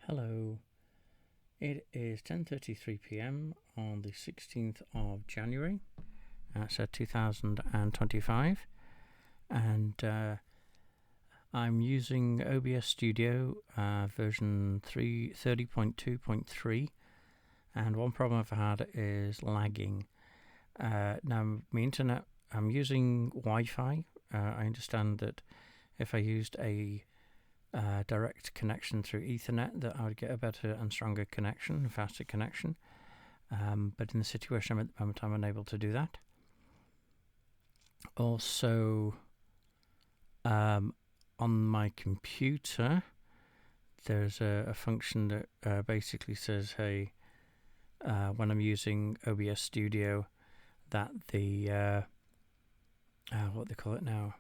Hello, it is 10:33 p.m. on the 16th of January, that's 2025, and I'm using OBS Studio version 30.2.3, and one problem I've had is lagging. Now, my internet, I'm using Wi-Fi. I understand that if I used a direct connection through Ethernet, that I would get a better and stronger connection, a faster connection. But in the situation I'm at the moment, I'm unable to do that. Also, on my computer, there's a function that basically says, hey, when I'm using OBS Studio, that the what they call it now.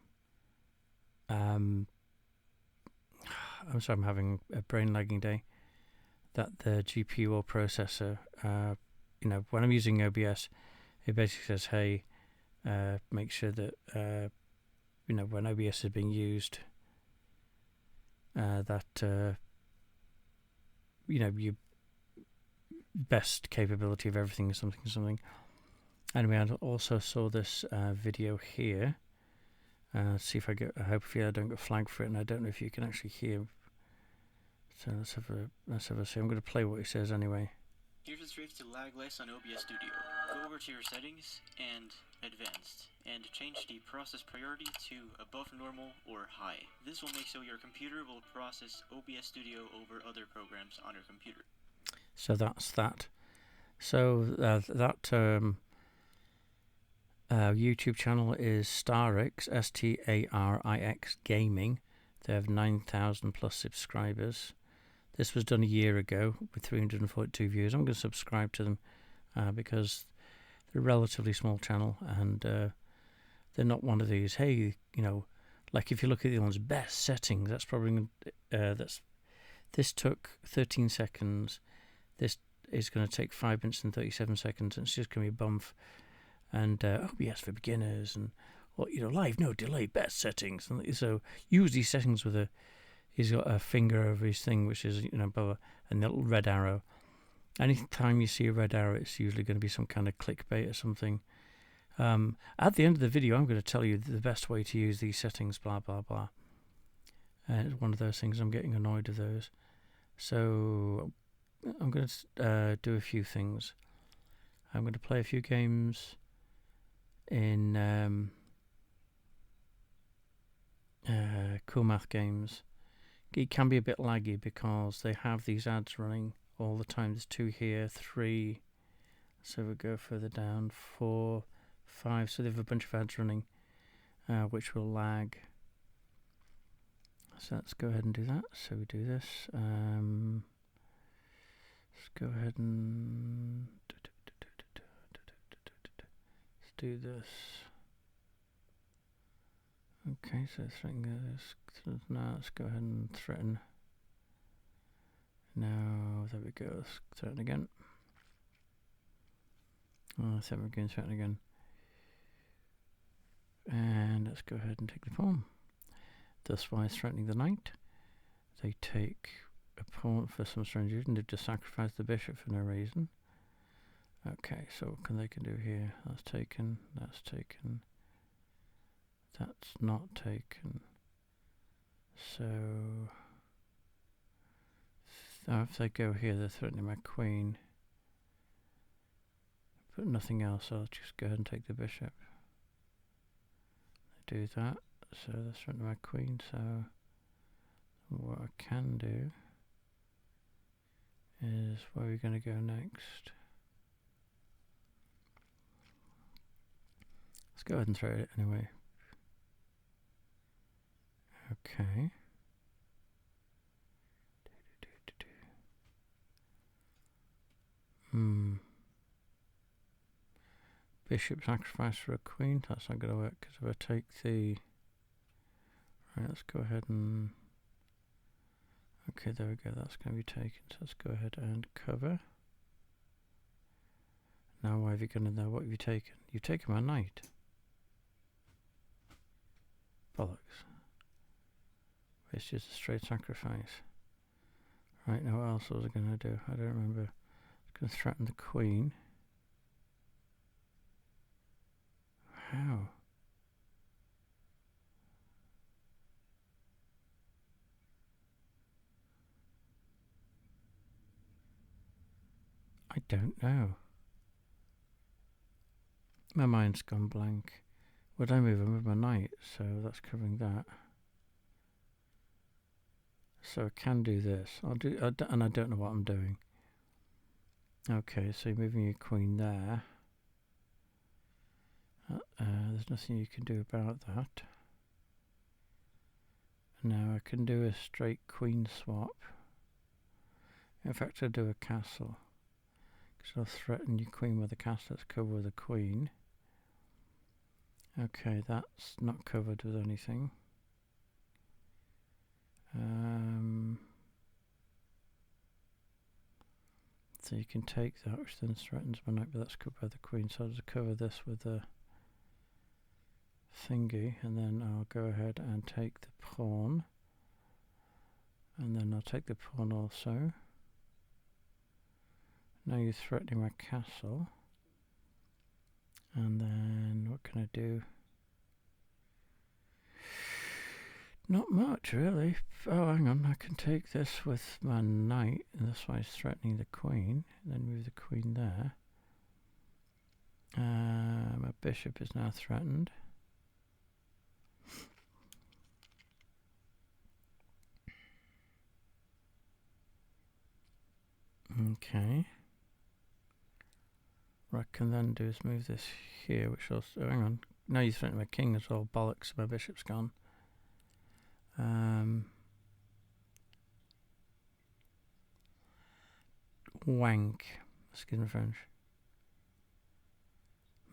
I'm sorry, I'm having a brain lagging day. That the GPU or processor, when I'm using OBS, it basically says, hey, make sure that, when OBS is being used, that, your best capability of everything is something. Anyway, I also saw this video here. See if I hopefully I don't get flagged for it, and I don't know if you can actually hear. So let's have a see. I'm going to play what he says anyway. Here's a trick to lag less on OBS Studio. Go over to your settings and advanced, and change the process priority to above normal or high. This will make so your computer will process OBS Studio over other programs on your computer. So that's that. So that YouTube channel is Starix, STARIX Gaming. They have 9,000 plus subscribers. This was done a year ago with 342 views. I'm going to subscribe to them because they're a relatively small channel, and they're not one of these, hey, like if you look at the one's best settings, that's probably this took 13 seconds. This is going to take 5 minutes and 37 seconds, and it's just going to be a bump. And OBS for beginners, and live no delay best settings. And so use these settings with he's got a finger over his thing, which is above a little red arrow. Anytime you see a red arrow, it's usually going to be some kind of clickbait or something. At the end of the video, I'm going to tell you the best way to use these settings, blah blah blah. And it's one of those things. I'm getting annoyed with those, so I'm going to do a few things. I'm going to play a few games in Cool Math Games. It can be a bit laggy because they have these ads running all the time. There's 2 here, 3, so we go further down, 4, 5, so they have a bunch of ads running which will lag. So let's go ahead and do that. So we do this. Let's go ahead and do this. Okay, so threaten this. Now let's go ahead and threaten. Now there we go. Let's threaten again. Oh, so we're going to threaten again. And let's go ahead and take the pawn. Thus, by threatening the knight, they take a pawn for some strange reason. They've just sacrificed the bishop for no reason. Okay, so what they can do here? That's taken, that's taken, that's not taken. So if they go here, they're threatening my queen, but nothing else. So I'll just go ahead and take the bishop. They do that, so they're threatening my queen. So what I can do is, where are we going to go next? Let's go ahead and throw it anyway. Okay. Bishop sacrifice for a queen. That's not going to work, because if I take the... Right, let's go ahead and... Okay, there we go. That's going to be taken. So let's go ahead and cover. Now, why have you gone in there? What have you taken? You've taken my knight. Bollocks. It's just a straight sacrifice. Right, now what else was I going to do? I don't remember. I was going to threaten the queen. How? I don't know. My mind's gone blank. Would I move? I move my knight, so that's covering that. So I can do this. And I don't know what I'm doing. Okay, so you're moving your queen there. There's nothing you can do about that. Now I can do a straight queen swap. In fact, I'll do a castle. Because I'll threaten your queen with a castle that's covered with a queen. Okay, that's not covered with anything. So you can take that, which then threatens my knight, but that's covered by the queen. So I'll just cover this with a thingy, and then I'll go ahead and take the pawn. And then I'll take the pawn also. Now you're threatening my castle. And then what can I do? Not much, really. Oh, hang on. I can take this with my knight, and this one is threatening the queen. And then move the queen there. My bishop is now threatened. Okay. What I can then do is move this here, which will... Oh, hang on. Now you threaten my king as well. Bollocks, my bishop's gone. Wank. Excuse my French.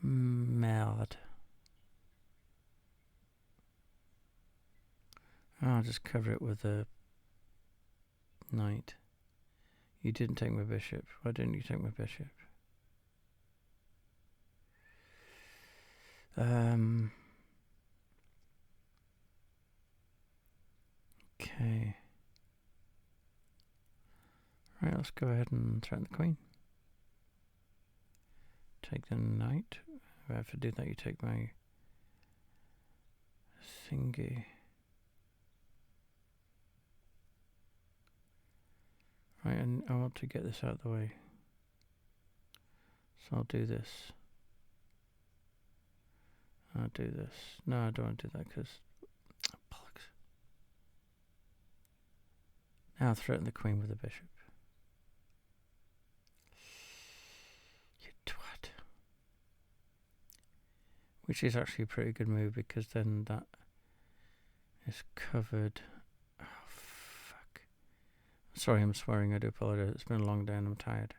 Merde. I'll just cover it with a knight. You didn't take my bishop. Why didn't you take my bishop? Okay. Right, let's go ahead and threaten the queen. Take the knight. If I have to do that, you take my thingy. Right, and I want to get this out of the way. So I'll do this. I'll do this. No, I don't want to do that because... bollocks. Now I'll threaten the queen with the bishop. You twat. Which is actually a pretty good move because then that is covered. Oh, fuck. Sorry, I'm swearing. I do apologize. It's been a long day and I'm tired.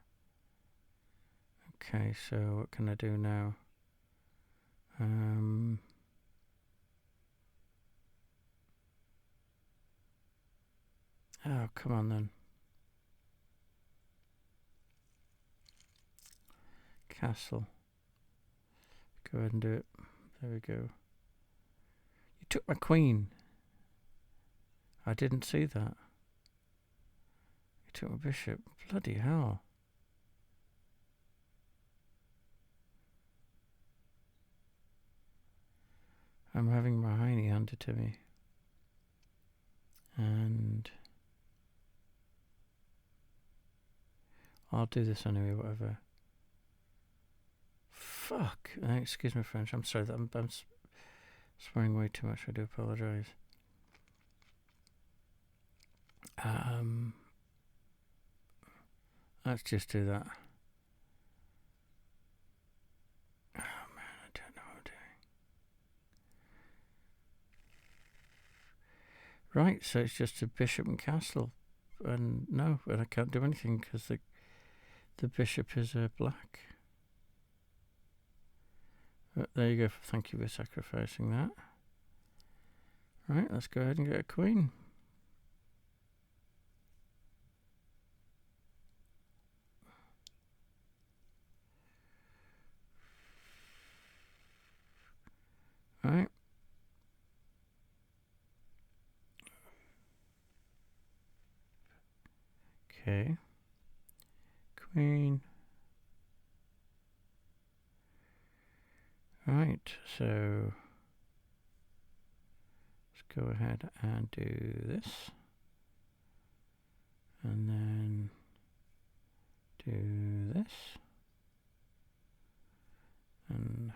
Okay, so what can I do now? Oh, come on then. Castle. Go ahead and do it. There we go. You took my queen. I didn't see that. You took my bishop. Bloody hell. I'm having my hiney handed to me. And I'll do this anyway, whatever. Fuck. Excuse my French. I'm sorry. I'm swearing way too much. I do apologize. Let's just do that. Oh man, I don't know what I'm doing. Right, so it's just a bishop and castle. And no, and I can't do anything because the bishop is black. But there you go. Thank you for sacrificing that. Right, let's go ahead and get a queen. Right. Okay. Queen. Right, so let's go ahead and do this. And then do this. And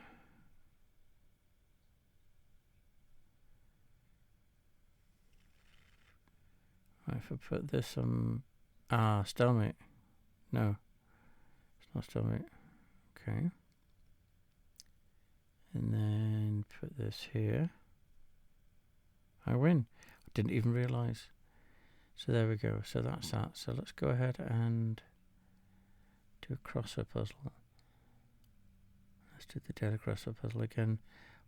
if I put this on, stalemate. No, it's not stalemate. Okay. And then put this here. I win. I didn't even realise. So there we go. So that's that. So let's go ahead and do a crossword puzzle. Let's do the daily crossword puzzle again.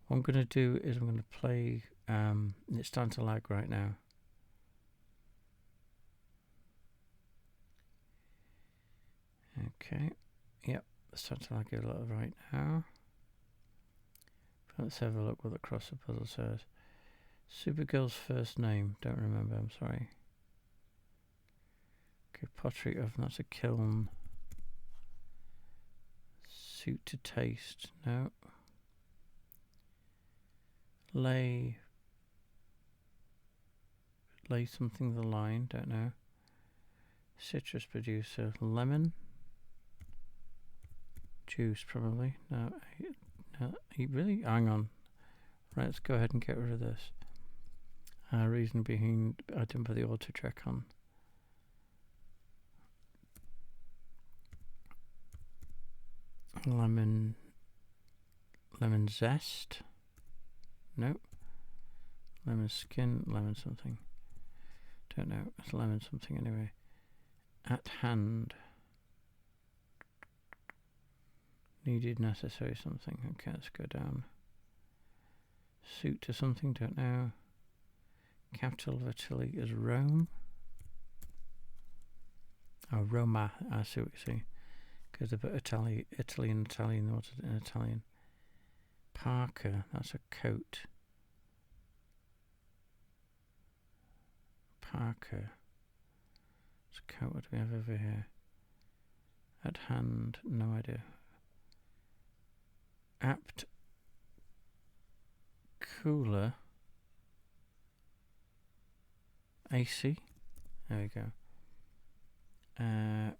What I'm going to do is I'm going to play. It's starting to lag right now. Okay. Yep. It's starting to lag a little right now. But let's have a look what the crossword puzzle says. Supergirl's first name. Don't remember. I'm sorry. Okay. Pottery oven. That's a kiln. Suit to taste. No. Lay something the line, don't know. Citrus producer, lemon juice probably. No, really? Hang on. Right, let's go ahead and get rid of this. Reason being, I didn't put the auto check on. Lemon zest. Nope. Lemon skin, lemon something. Don't know. It's lemon something anyway. At hand. Needed, necessary something. Okay, let's go down. Suit to something, don't know. Capital of Italy is Rome. Oh, Roma. I see what you see. Because they put Italy in Italian, what's it in Italian? Parker, that's a coat. Parker. It's a coat. What do we have over here? At hand, no idea. Apt. Cooler. AC. There we go.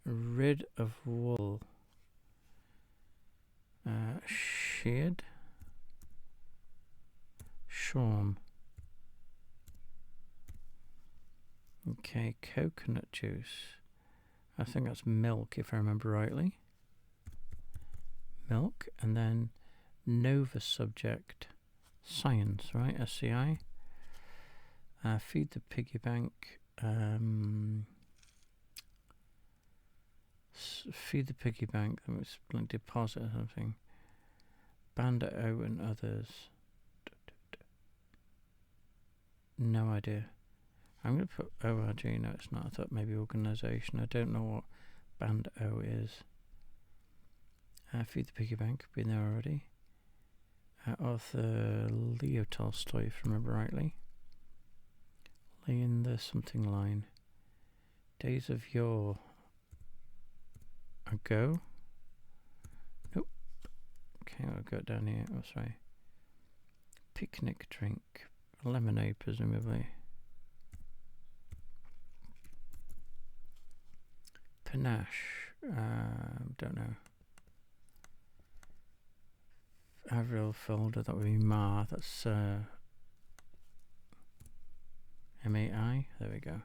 Rid of wool. Sheared. Shorn. Okay, coconut juice. I think that's milk, if I remember rightly. Milk, and then Nova subject. Science, right? SCI. Feed the piggy bank. Feed the piggy bank. That was like deposit or something. Bandit O and others. No idea. I'm going to put ORG. No, it's not. I thought maybe organisation. I don't know what Band O is. Feed the piggy bank. Been there already. Author Leo Tolstoy, if I remember rightly. Lay in the something line. Days of yore. Ago. Nope. Okay, I'll go down here. Oh, sorry. Picnic drink. Lemonade, presumably. Panache. Don't know. Avril folder. That would be Ma. That's MAI. There we go.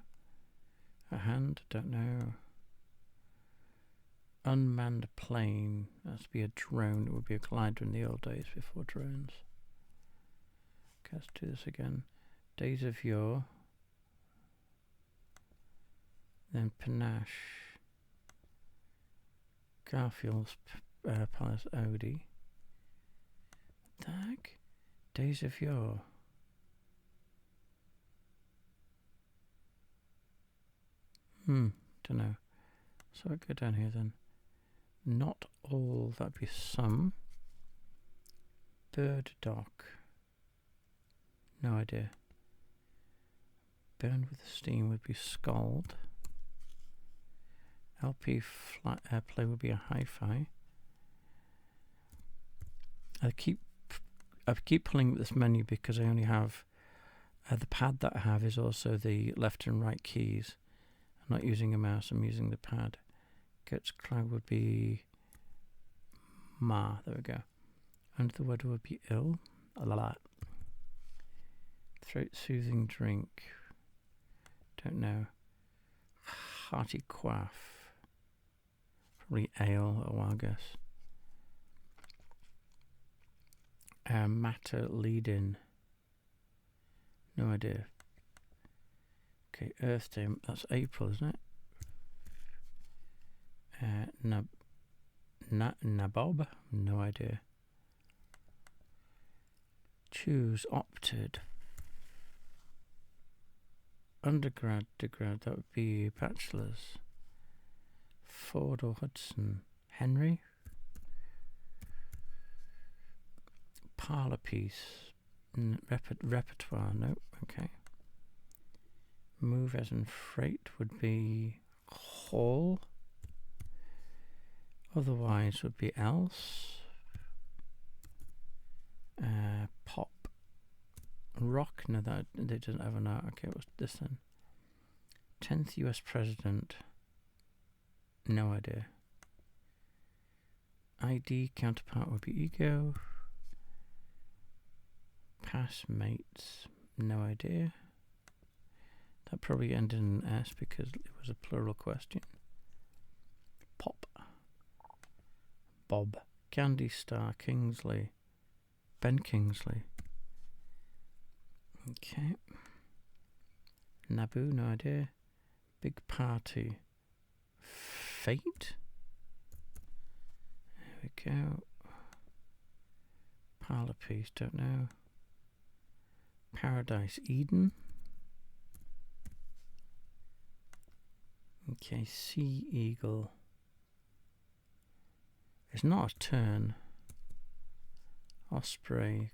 A hand. Don't know. Unmanned plane. That's be a drone. It would be a glider in the old days before drones. Okay, let's do this again. Days of yore. Then panache. Garfield's Palace Odie. What the heck? Days of yore. Don't know. So I go down here then. Not all, that'd be some. Bird dock. No idea. Burn with steam would be scald. LP flat airplay would be a hi-fi. I keep pulling this menu because I only have the pad that I have is also the left and right keys. I'm not using a mouse, I'm using the pad. Goat's cloud would be ma, there we go. Under the weather would be ill. A lot. Throat soothing drink. Don't know. Hearty quaff. Probably ale or I guess. Matter lead in. No idea. Okay, Earth Day. That's April, isn't it? Nabob? No idea. Choose opted. Undergrad, degrad, that would be bachelor's. Ford or Hudson. Henry. Parlour piece. Repertoire, no, okay. Move as in freight would be haul. Otherwise would be else. Pop. Rock, no, that they doesn't have an art. Okay, what's this then? 10th US president. No idea. ID counterpart would be ego. Pass mates. No idea. That probably ended in an S because it was a plural question. Pop. Bob. Candy Star. Kingsley. Ben Kingsley. Okay. Naboo, no idea. Big party. Fate. There we go. Parlour piece, don't know. Paradise Eden. Okay, Sea Eagle. It's not a turn. Osprey.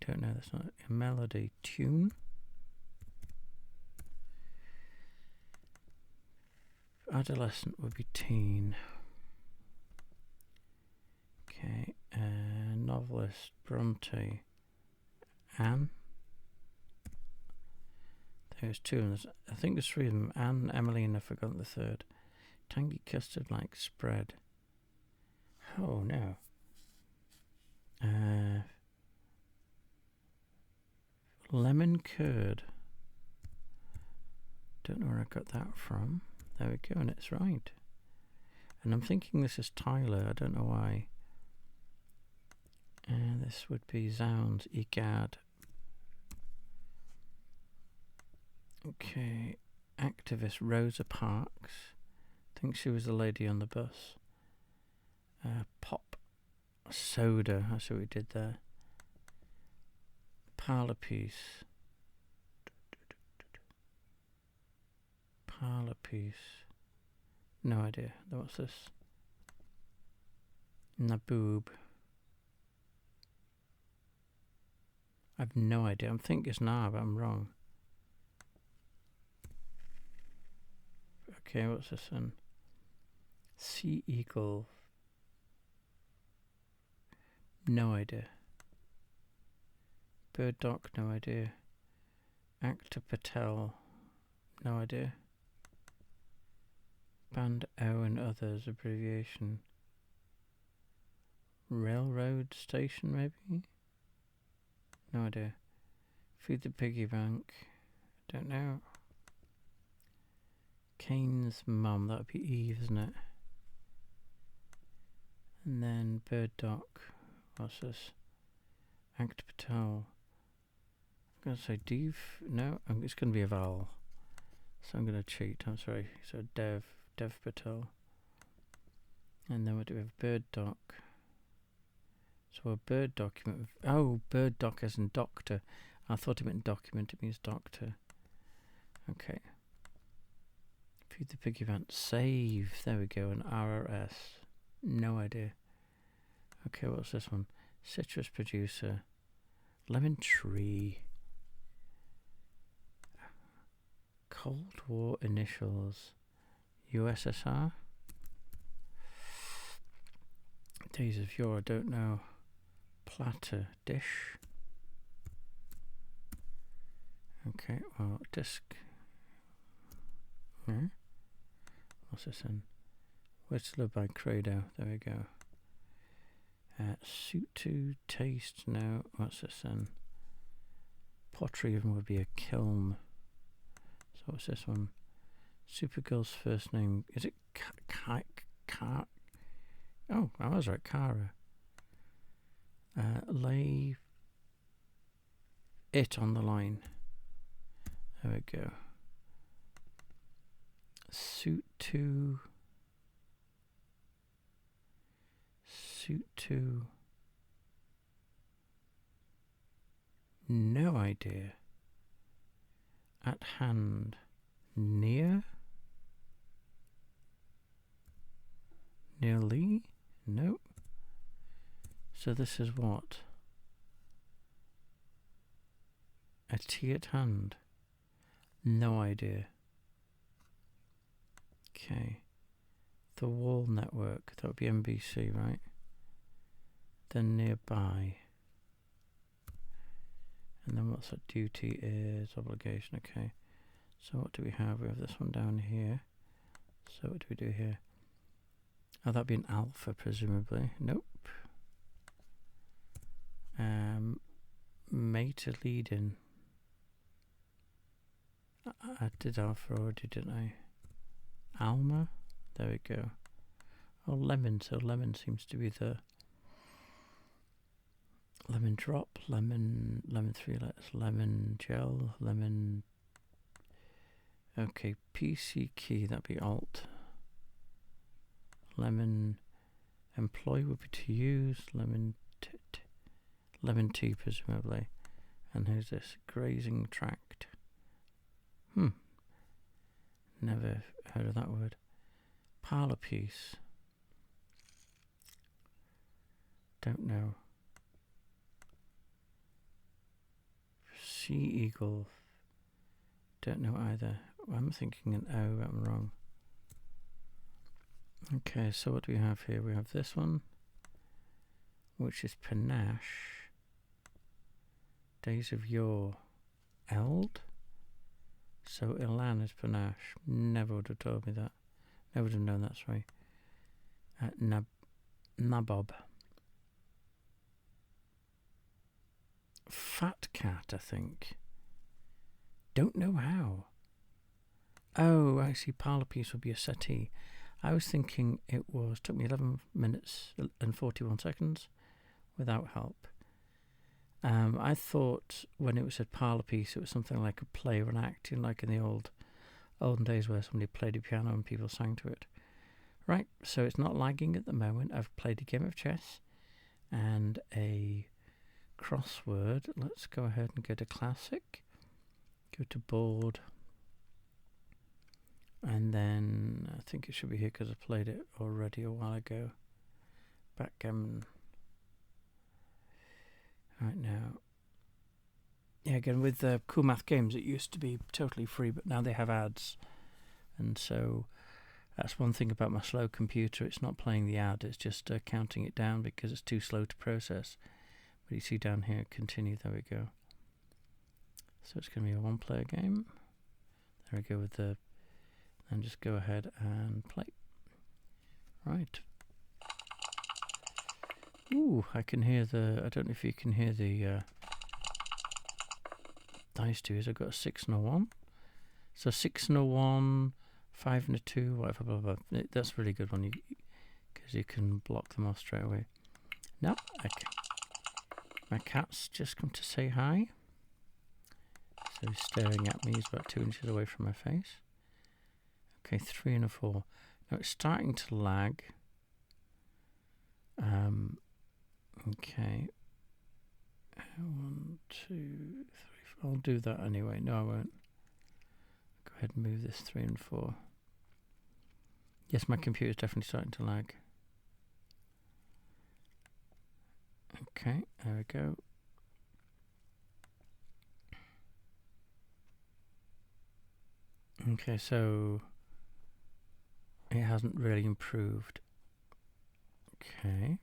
Don't know, that's not a melody. Tune. Adolescent would be teen. Okay, novelist. Bronte. Anne. There's two of them. I think there's three of them. Anne, Emily, and I forgot the third. Tangy custard like spread. Oh no. Lemon curd. Don't know where I got that from. There we go, and it's right. And I'm thinking this is Tyler. I don't know why. And this would be Zounds, Egad. Okay, activist Rosa Parks. I think she was the lady on the bus. Pop. Soda, that's what we did there. Parlour piece. Parlour piece. No idea. What's this? Naboob. I've no idea. I'm thinking it's nah, but I'm wrong. Okay, what's this one? Sea Eagle. No idea. Bird Doc, no idea. Actor Patel, no idea. Band O and others, abbreviation. Railroad station, maybe? No idea. Feed the piggy bank, don't know. Kane's mum, that would be Eve, isn't it? And then Bird Doc, what's this? Actor Patel. I'm going to say Dev. No, it's going to be a vowel. So I'm going to cheat. I'm sorry. So Dev Patel. And then what do we have? Bird Doc. So a bird document. Oh, Bird Doc as in doctor. I thought it meant document. It means doctor. Okay. Feed the piggy bank. Save. There we go. An RRS. No idea. Okay, what's this one? Citrus producer. Lemon tree. Cold War initials. USSR. Days of Yore, I don't know. Platter, dish. Okay, well, disc. Yeah. What's this in? Whistler by Credo, there we go. Suit to taste, no. What's this in? Pottery even would be a kiln. So what's this one? Supergirl's first name, is it oh, I was right, Kara. Lay it on the line. There we go. Suit to no idea. At hand, nearly? Nope. So this is what? A tea at hand. No idea. Okay. The Wall Network. That would be NBC, right? Then nearby. And then what's that? Duty is obligation. Okay. So what do we have? We have this one down here. So what do we do here? Oh, that'd be an alpha, presumably. Nope. Mate to lead in. I did alpha already, didn't I? Alma? There we go. Oh, lemon. So lemon seems to be the lemon drop, lemon 3 letters, lemon gel, lemon. Okay, PC key, that'd be alt. Lemon employ would be to use, lemon tea presumably. And who's this? Grazing tract. Never heard of that word. Parlour piece. Don't know. Sea eagle. Don't know either. I'm thinking an O, but I'm wrong. Okay, so what do we have here? We have this one, which is panache. Days of Yore. Eld? So Ilan is panache. Never would have told me that. Never would have known that's right. Nabob. Fat cat, I think. Don't know how. Oh, I see. Parlour piece would be a settee. I was thinking it was. Took me 11 minutes and 41 seconds without help. I thought when it was a parlour piece, it was something like a play or an act, like in the olden days where somebody played a piano and people sang to it. Right, so it's not lagging at the moment. I've played a game of chess and a crossword. Let's go ahead and go to classic. Go to board. And then I think it should be here because I played it already a while ago. Backgammon. Right now. Yeah, again, with Cool Math Games, it used to be totally free, but now they have ads. And so that's one thing about my slow computer. It's not playing the ad, it's just counting it down because it's too slow to process. But you see down here, continue, there we go. So it's going to be a one-player game. There we go with the... And just go ahead and play. Right. Ooh, I can hear the... I don't know if you can hear the dice twos. I've got a 6 and a 1. So 6 and a 1, 5 and a 2, whatever, blah, blah, blah. That's a really good one because you can block them off straight away. No, okay. My cat's just come to say hi. So he's staring at me. He's about 2 inches away from my face. Okay, 3 and a 4. Now it's starting to lag. Okay. 1, 2, 3, 4. I'll do that anyway. No, I won't. Go ahead and move this 3 and 4. Yes, my computer's definitely starting to lag. Okay, there we go. Okay, so it hasn't really improved. Okay.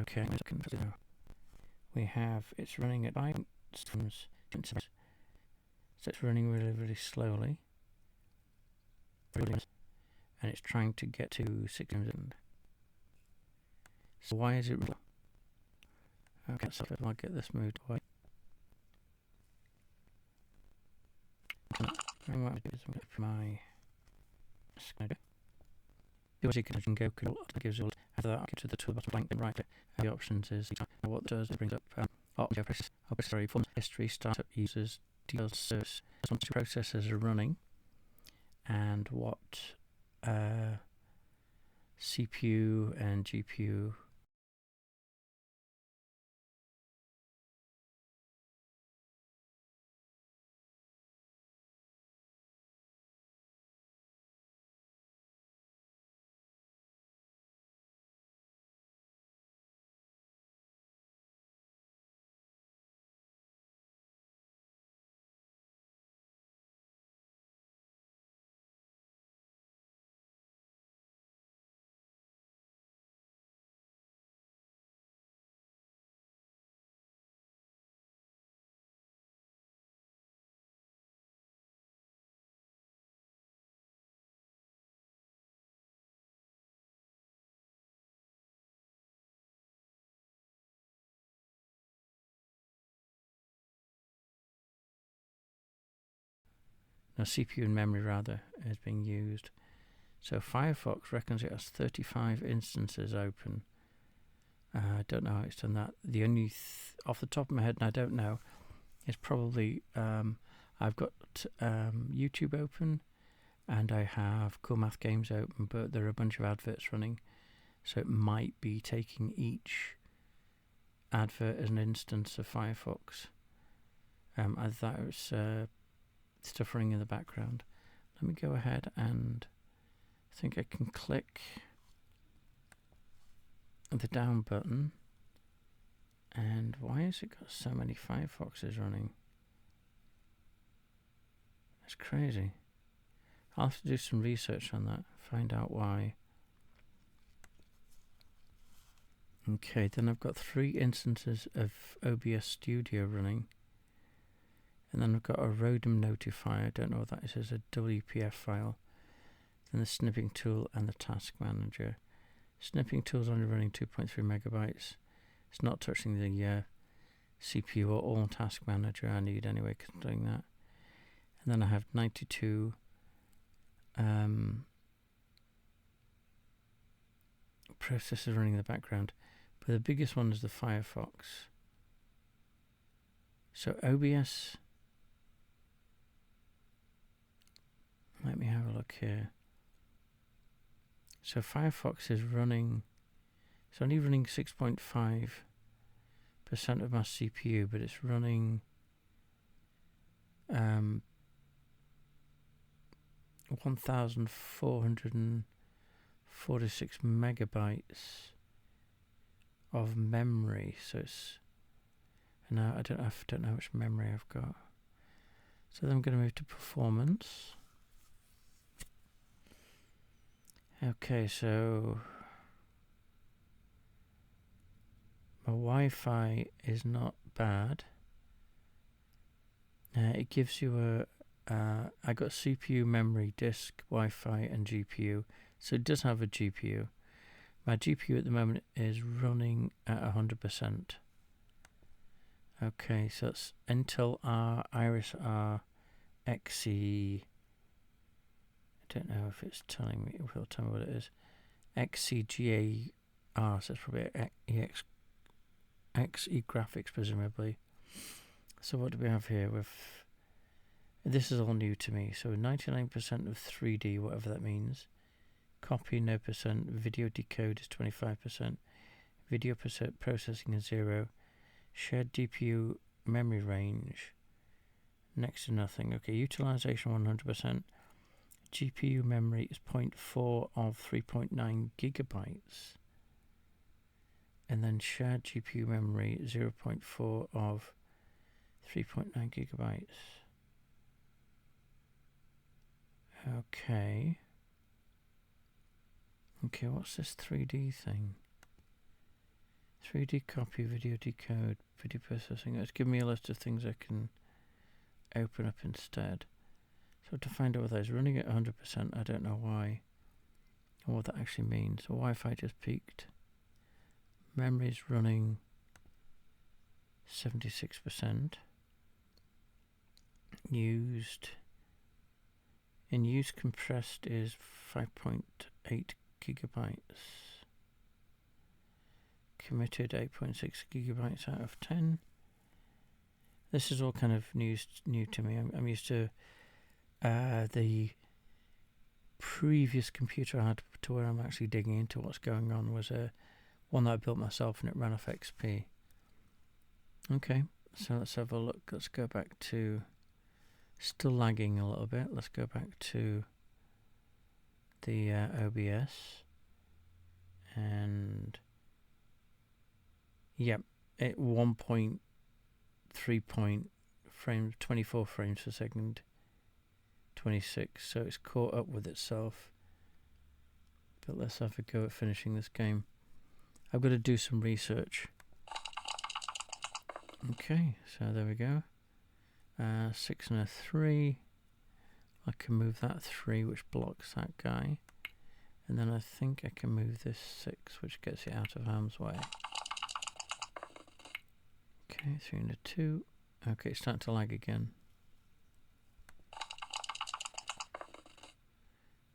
Okay, we have it's running at 5 seconds, so it's running really, really slowly, and it's trying to get to 6 seconds. So why is it? Okay, so I'll get this moved away. My you can go control gives you after that get to the toolbar blank and right the options is what it does it brings up sorry form history startup users details service once processes are running and what CPU and GPU no CPU and memory rather is being used. So Firefox reckons it has 35 instances open. I don't know how it's done that. The only off the top of my head, and I don't know, is probably I've got YouTube open and I have Cool Math Games open, but there are a bunch of adverts running, so it might be taking each advert as an instance of Firefox. I thought it was stuff running in the background. Let me go ahead and I think I can click the down button. And why has it got so many Firefoxes running? That's crazy. I'll have to do some research on that, find out why. Okay, then I've got 3 instances of OBS Studio running. And then I've got a RODEM notifier, I don't know what that is, it's a WPF file. Then the snipping tool and the task manager. Snipping tool's only running 2.3 megabytes. It's not touching the CPU or all task manager I need anyway, cause I'm doing that. And then I have 92 processors running in the background. But the biggest one is the Firefox. So OBS, let me have a look here. So Firefox is running, it's only running 6.5% of my CPU, but it's running 1,446 megabytes of memory. So it's, and now I don't know how much memory I've got. So then I'm going to move to performance. Okay, so my Wi-Fi is not bad. It gives you I got CPU, memory, disk, Wi-Fi and GPU. So it does have a GPU. My GPU at the moment is running at 100%. Okay, so it's Intel Iris R XE. I don't know if it's telling me, if it'll tell me what it is. XCGAR, so it's probably XE graphics presumably. So what do we have here? This is all new to me. So 99% of 3D, whatever that means. Copy no percent. Video decode is 25%. Video processing is 0. Shared GPU memory range next to nothing. Okay, utilization 100%. GPU memory is 0.4 of 3.9 gigabytes. And then shared GPU memory 0.4 of 3.9 gigabytes. Okay. Okay, what's this 3D thing? 3D copy, video decode, video processing. It's giving me a list of things I can open up instead. So to find out whether it's running at 100%, I don't know why, or what that actually means. So Wi-Fi just peaked. Memory's running 76%. In use compressed is 5.8 gigabytes. Committed 8.6 gigabytes out of 10. This is all kind of new to me. I'm used to the previous computer I had to where I'm actually digging into what's going on was one that I built myself, and it ran off XP. Okay, so let's have a look. Let's go back to, still lagging a little bit. Let's go back to the OBS, and yep, at 1.3 frames, 24 frames per second, 26. So it's caught up with itself. But let's have a go at finishing this game. I've got to do some research. Okay, so there we go. 6 and a 3. I can move that 3, which blocks that guy. And then I think I can move this 6, which gets it out of harm's way. Okay, 3 and a 2. Okay, it's starting to lag again.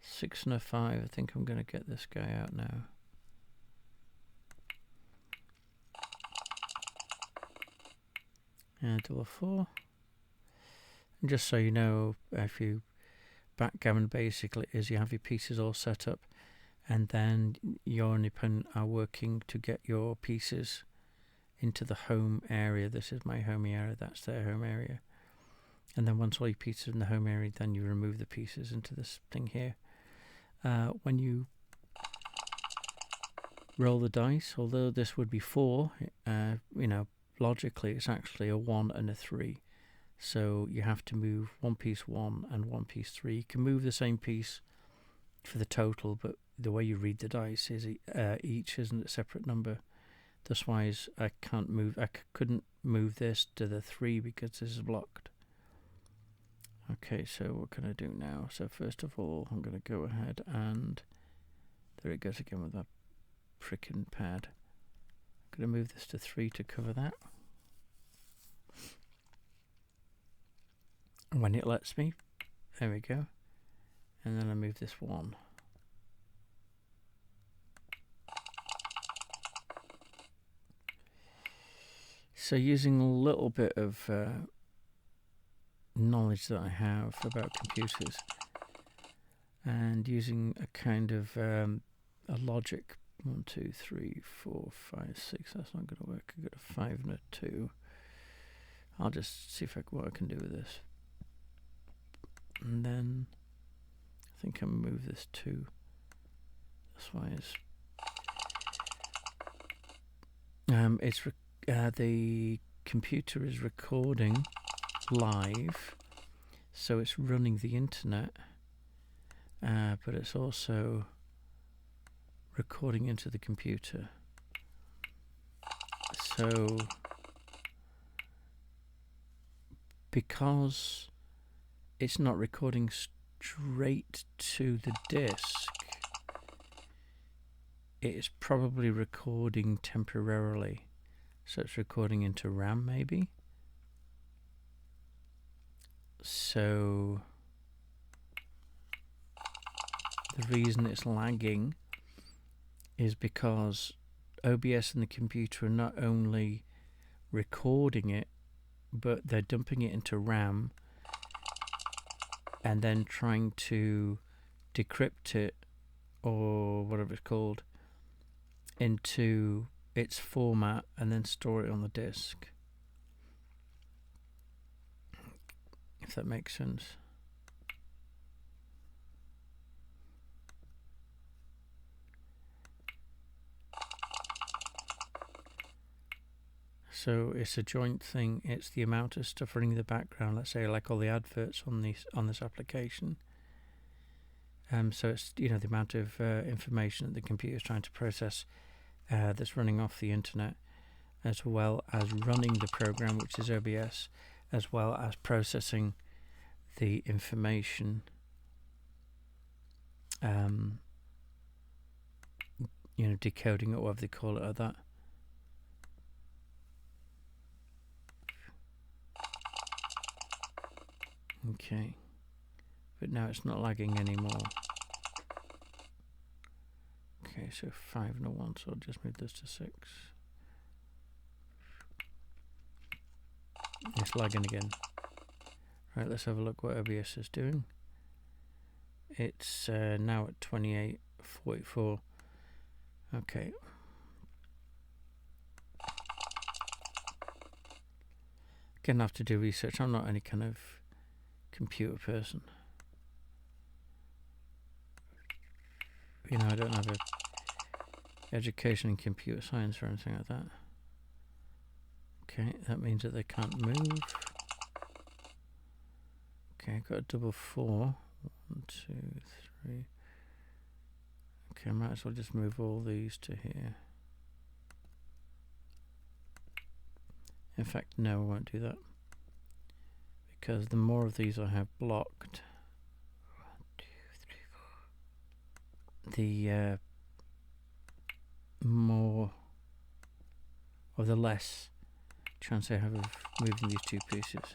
6 and a 5. I think I'm going to get this guy out now. And double 4. And just so you know, if you backgammon, basically is you have your pieces all set up, and then you and your opponent are working to get your pieces into the home area. This is my home area, that's their home area. And then once all your pieces are in the home area, then you remove the pieces into this thing here. When you roll the dice, although this would be 4, logically it's actually a 1 and a 3. So you have to move one piece 1 and one piece 3. You can move the same piece for the total, but the way you read the dice is each isn't a separate number. Thus why I couldn't move this to the 3 because this is blocked. Okay, so what can I do now? So first of all, I'm going to go ahead and there it goes again with that frickin' pad. I'm going to move this to 3 to cover that. When it lets me, there we go. And then I move this 1. So using a little bit of knowledge that I have about computers and using a kind of a logic, 1, 2, 3, 4, 5, 6, that's not going to work. I've got a 5 and a 2. I'll just see what I can do with this. And then I think I'll move this 2. That's why the computer is recording live, so it's running the internet, but it's also recording into the computer. So because it's not recording straight to the disk, it's probably recording temporarily. So it's recording into RAM maybe. So the reason it's lagging is because OBS and the computer are not only recording it, but they're dumping it into RAM and then trying to decrypt it, or whatever it's called, into its format and then store it on the disk. If that makes sense. So it's a joint thing. It's the amount of stuff running in the background. Let's say like all the adverts on this application. So it's the amount of information that the computer is trying to process that's running off the internet. as well as running the program, which is OBS, as well as processing the information, you know, decoding it, whatever they call it, or that. Okay, but now it's not lagging anymore. Okay, so 5 and a 1, so I'll just move this to 6. It's lagging again. Right, let's have a look what OBS is doing. It's now at 28:44. Okay. Gonna have to do research. I'm not any kind of computer person. You know, I don't have a education in computer science or anything like that. Okay, that means that they can't move. Okay, I've got a double 4. 1, 2, 3. Okay, I might as well just move all these to here. In fact, no, I won't do that. Because the more of these I have blocked, 1, 2, 3, 4, the more or the less chance I have of moving these two pieces.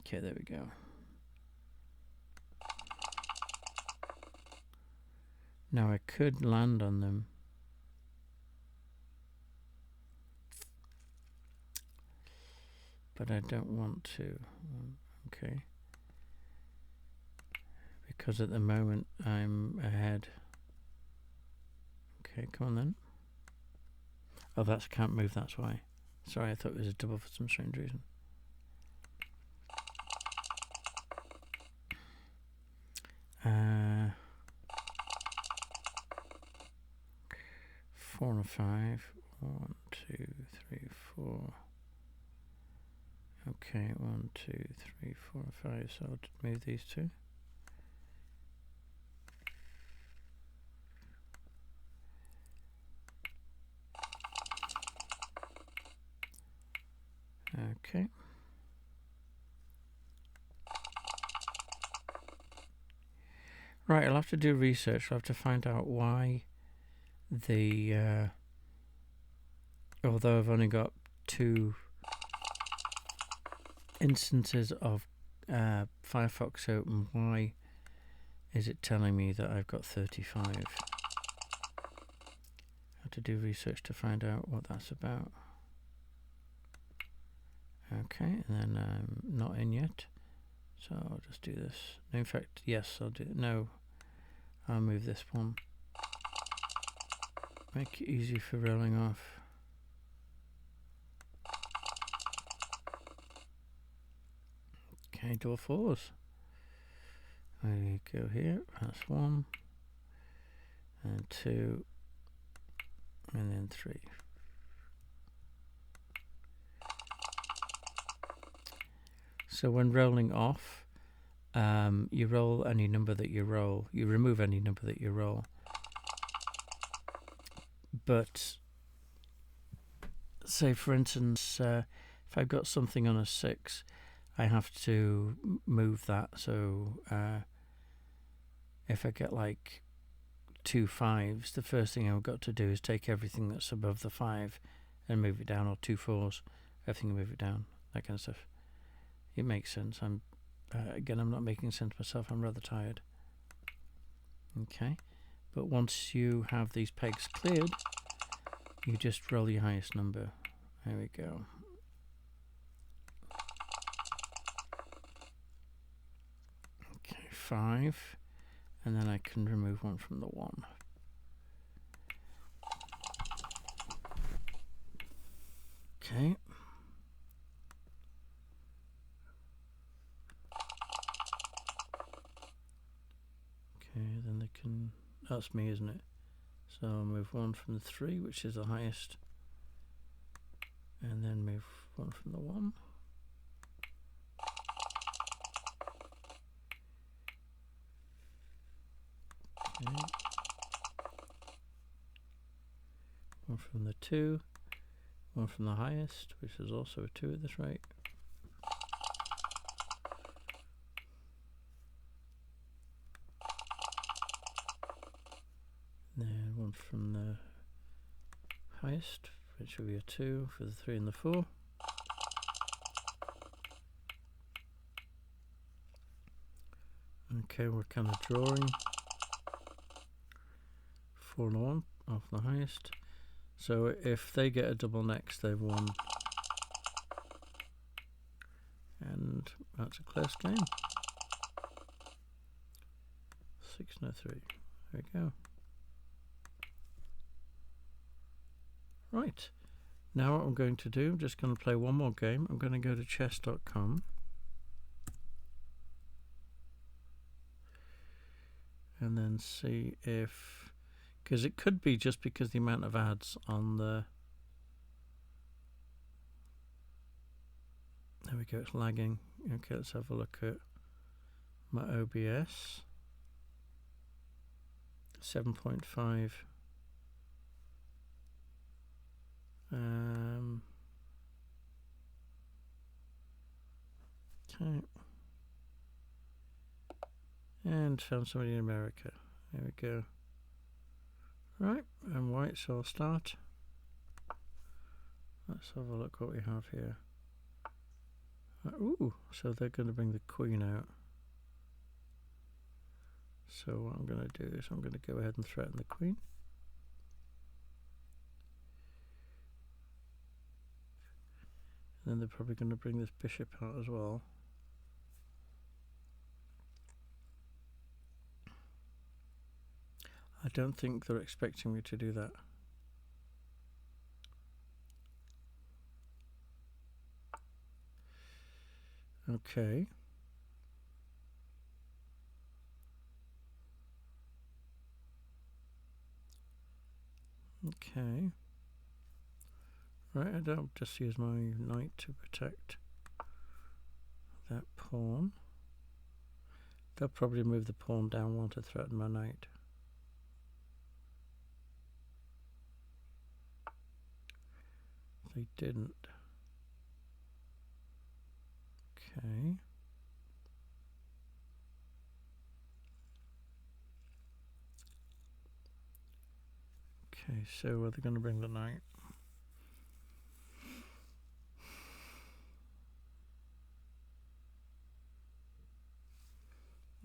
Okay, there we go. Now I could land on them. But I don't want to. Okay. Because at the moment I'm ahead. Okay, come on then. Oh, that's can't move, that's why. Sorry, I thought it was a double for some strange reason. Four and a 5. 1, 2, 3, 4. Okay, 1, 2, 3, 4, 5. So I'll move these two. Okay. Right, I'll have to do research. I'll have to find out why the although I've only got 2 instances of Firefox open, why is it telling me that I've got 35? I have to do research to find out what that's about. Okay, and then I'm not in yet, so I'll just do this. In fact, yes, I'll do it. No, I'll move this one. Make it easy for rolling off. Okay, door 4s. I go here, that's 1, and 2, and then 3. So when rolling off, you roll any number that you roll. You remove any number that you roll. But say, for instance, if I've got something on a 6, I have to move that. So if I get like 2 5s, the first thing I've got to do is take everything that's above the 5 and move it down, or 2 4s, everything and move it down, that kind of stuff. It makes sense. Again, I'm not making sense myself. I'm rather tired. Okay, but once you have these pegs cleared, you just roll your highest number. There we go. Okay, 5, and then I can remove 1 from the 1. Okay. Okay, then they can, that's me, isn't it? So I'll move 1 from the 3, which is the highest, and then move 1 from the 1. Okay. 1 from the 2, One from the highest, which is also a 2 at this rate. Then one from the highest, which will be a 2 for the 3 and the 4. Okay, we're kind of drawing 4 and a 1 off the highest. So if they get a double next, they've won. And that's a close game. 6 and a 3. There we go. Right. Now what I'm going to do, I'm just going to play one more game. I'm going to go to chess.com. And then see if, because it could be just because the amount of ads on the, there we go, it's lagging. Okay, let's have a look at my OBS. 7.5. Okay. And found somebody in America. There we go. Right, and white, so I'll start. Let's have a look what we have here. Ooh, so they're going to bring the queen out. So what I'm going to do is I'm going to go ahead and threaten the queen. And then they're probably going to bring this bishop out as well. I don't think they're expecting me to do that. Okay. Okay. Right, I'll just use my knight to protect that pawn. They'll probably move the pawn down one to threaten my knight. They didn't. Okay. Okay, so are they going to bring the knight?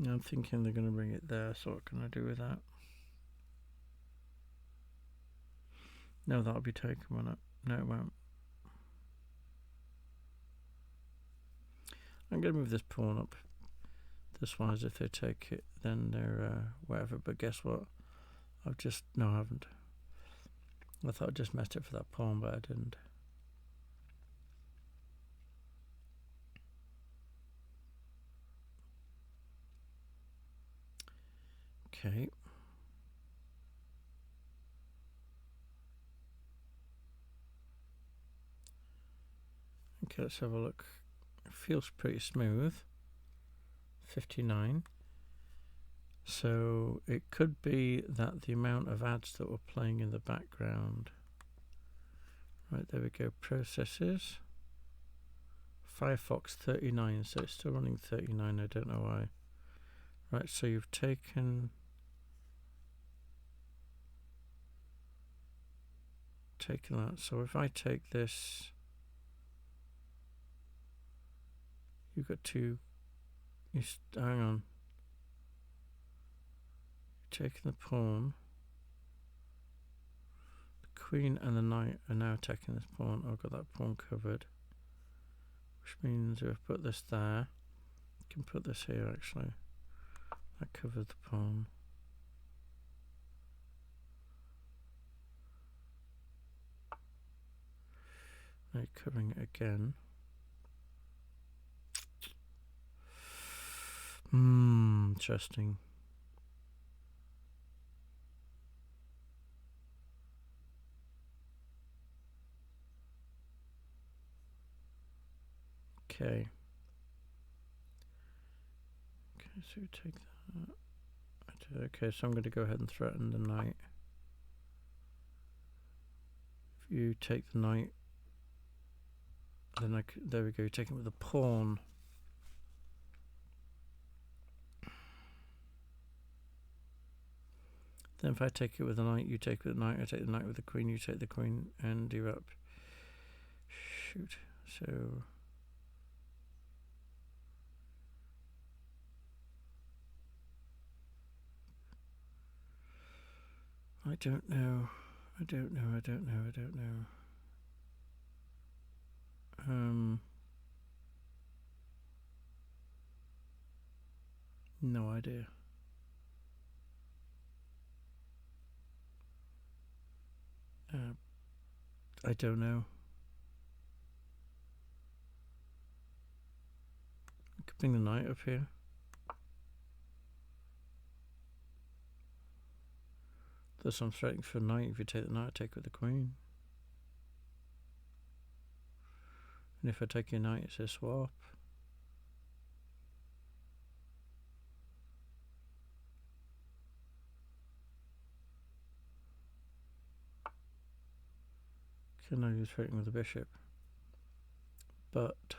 I'm thinking they're going to bring it there, so what can I do with that? No, that'll be taken, won't it? No, it won't. I'm going to move this pawn up. This one is if they take it, then they're whatever, but guess what? No, I haven't. I thought I just messed it for that pawn, but I didn't. Okay. Okay, let's have a look. It feels pretty smooth. 59. So it could be that the amount of ads that were playing in the background. Right, there we go. Processes. Firefox 39, so it's still running 39. I don't know why. Right, so you've taken that. So if I take this, you've got two. Hang on. Taking the pawn. The queen and the knight are now taking this pawn. I've got that pawn covered. Which means if I put this there, I can put this here actually. That covers the pawn. Now you're covering it again. Interesting. Okay. Okay, so you take that. Okay, so I'm going to go ahead and threaten the knight. If you take the knight, Then there we go, you take it with a pawn. Then if I take it with the knight, you take it with the knight, I take the knight with the queen, you take the queen, and you're up. Shoot. So I don't know. No idea. I don't know. I could bring the knight up here. Thus I'm threatening for knight. If you take the knight, I take with the queen. And if I take your knight, it's a swap. Okay, now you're threatening with the bishop. But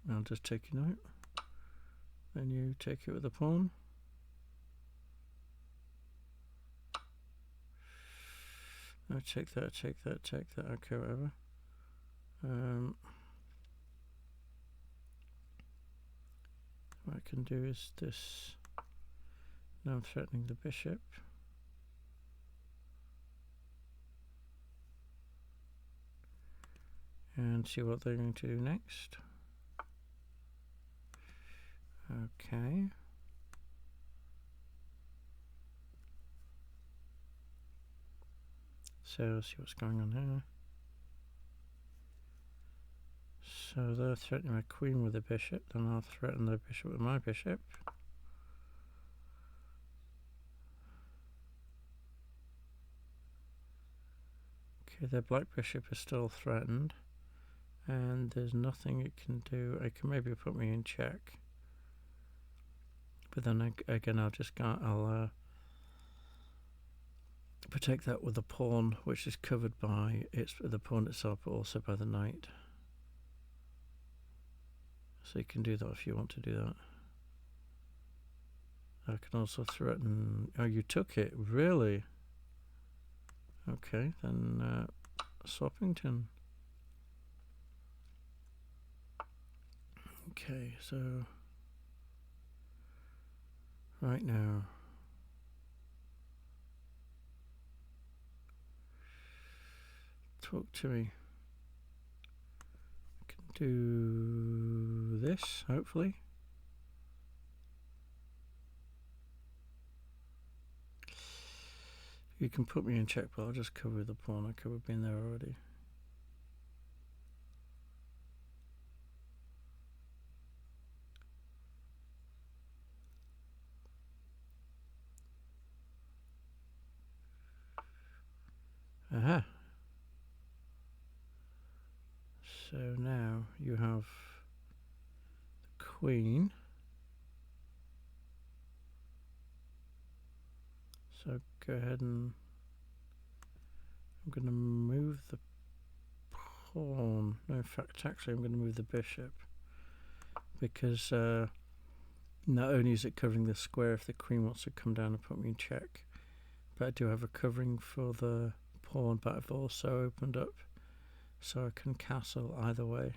I'll just take your knight. Then you take it with the pawn. I take that, take that, take that. Okay, whatever. What I can do is this. Now I'm threatening the bishop. And see what they're going to do next. Okay. So see what's going on here. So they're threatening my queen with the bishop, then I'll threaten the bishop with my bishop. Okay, their black bishop is still threatened, and there's nothing it can do. It can maybe put me in check, but then again I'll protect that with the pawn, which is covered by the pawn itself, but also by the knight. So you can do that if you want to do that. I can also threaten. Oh, you took it, really? Okay, then Swappington. Okay, so right now. Talk to me. I can do this, hopefully. You can put me in check, but I'll just cover the pawn. I could have been there already. Aha. So now you have the queen. So go ahead and I'm going to move the pawn. No, in fact, actually, I'm going to move the bishop because not only is it covering the square if the queen wants to come down and put me in check, but I do have a covering for the pawn, but I've also opened up so I can castle either way.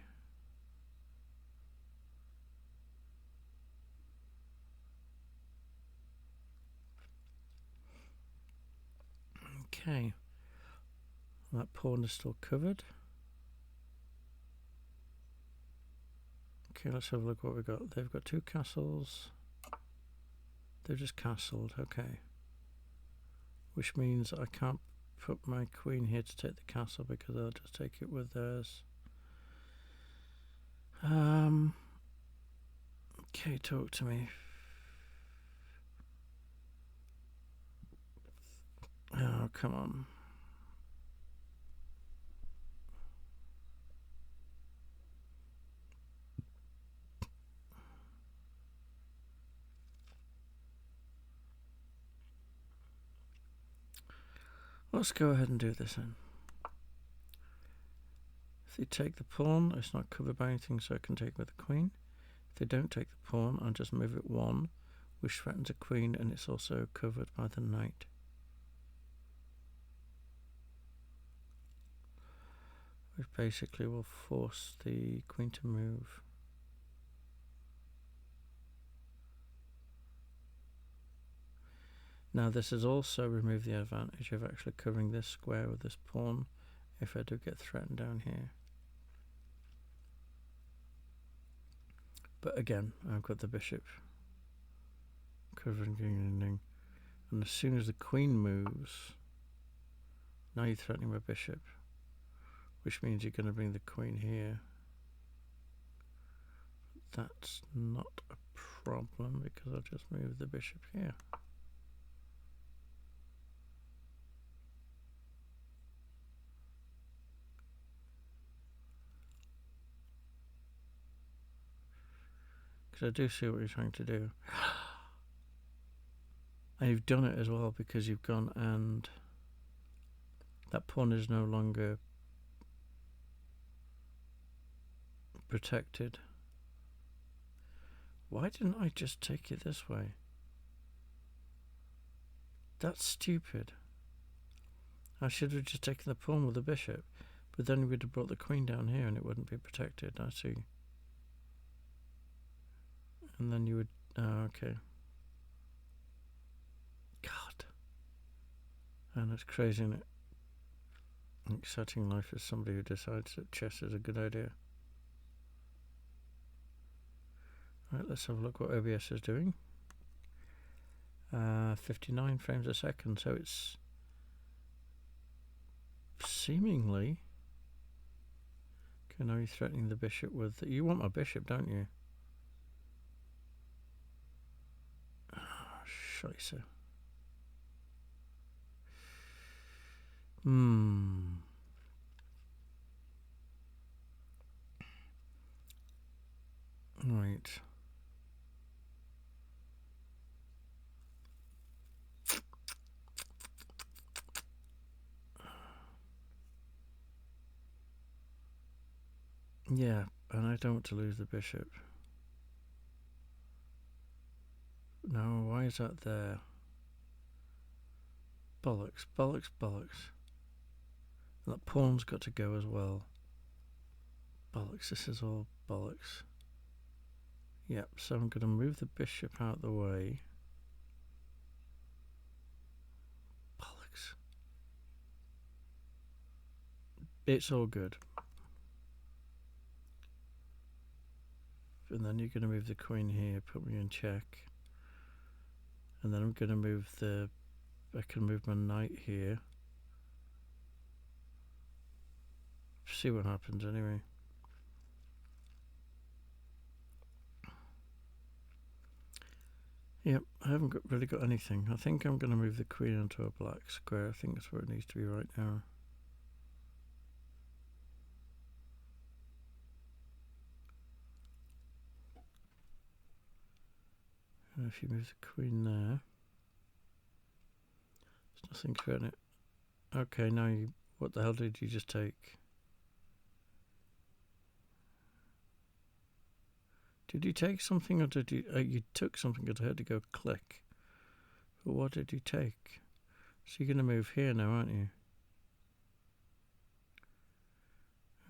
Okay, that pawn is still covered. Okay, let's have a look what we've got. They've got two castles. They've just castled, okay. Which means I can't put my queen here to take the castle because I'll just take it with theirs. Okay, talk to me. Oh, come on. Let's go ahead and do this then. If they take the pawn, it's not covered by anything, so I can take with the queen. If they don't take the pawn, I'll just move it 1, which threatens a queen, and it's also covered by the knight. Which basically will force the queen to move. Now this has also removed the advantage of actually covering this square with this pawn if I do get threatened down here. But again, I've got the bishop covering, and as soon as the queen moves, now you're threatening my bishop, which means you're going to bring the queen here. That's not a problem because I'll just move the bishop here. Because I do see what you're trying to do. And you've done it as well because you've gone and that pawn is no longer protected. Why didn't I just take it this way? That's stupid. I should have just taken the pawn with the bishop, but then we'd have brought the queen down here and it wouldn't be protected. I see. And then you would... Oh, okay. God. And it's crazy, isn't it? An exciting life as somebody who decides that chess is a good idea. Right, let's have a look what OBS is doing. 59 frames a second, so it's seemingly... Okay, now you're threatening the bishop with... You want my bishop, don't you? Scheiße. Right. Yeah, and I don't want to lose the bishop. No, why is that there? Bollocks, bollocks, bollocks. And that pawn's got to go as well. Bollocks, this is all bollocks. Yep, so I'm going to move the bishop out of the way. Bollocks. It's all good. And then you're going to move the queen here, put me in check. And then I'm going to move the... I can move my knight here. See what happens anyway. Yep, I haven't really got anything. I think I'm going to move the queen into a black square. I think that's where it needs to be right now. And if you move the queen there, there's nothing threatening it. Okay, now you... What the hell did you just take? Did you take something or did you... you took something because I had to go click. But what did you take? So you're going to move here now, aren't you?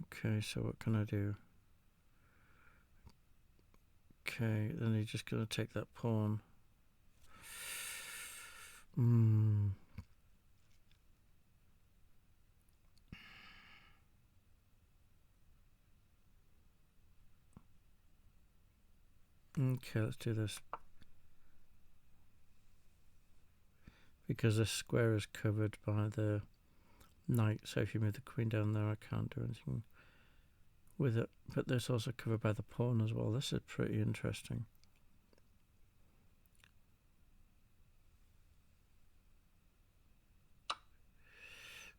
Okay, so what can I do? Okay, then you're just going to take that pawn. Okay, let's do this. Because this square is covered by the knight, so if you move the queen down there, I can't do anything with it. But this also covered by the pawn as well. This is pretty interesting.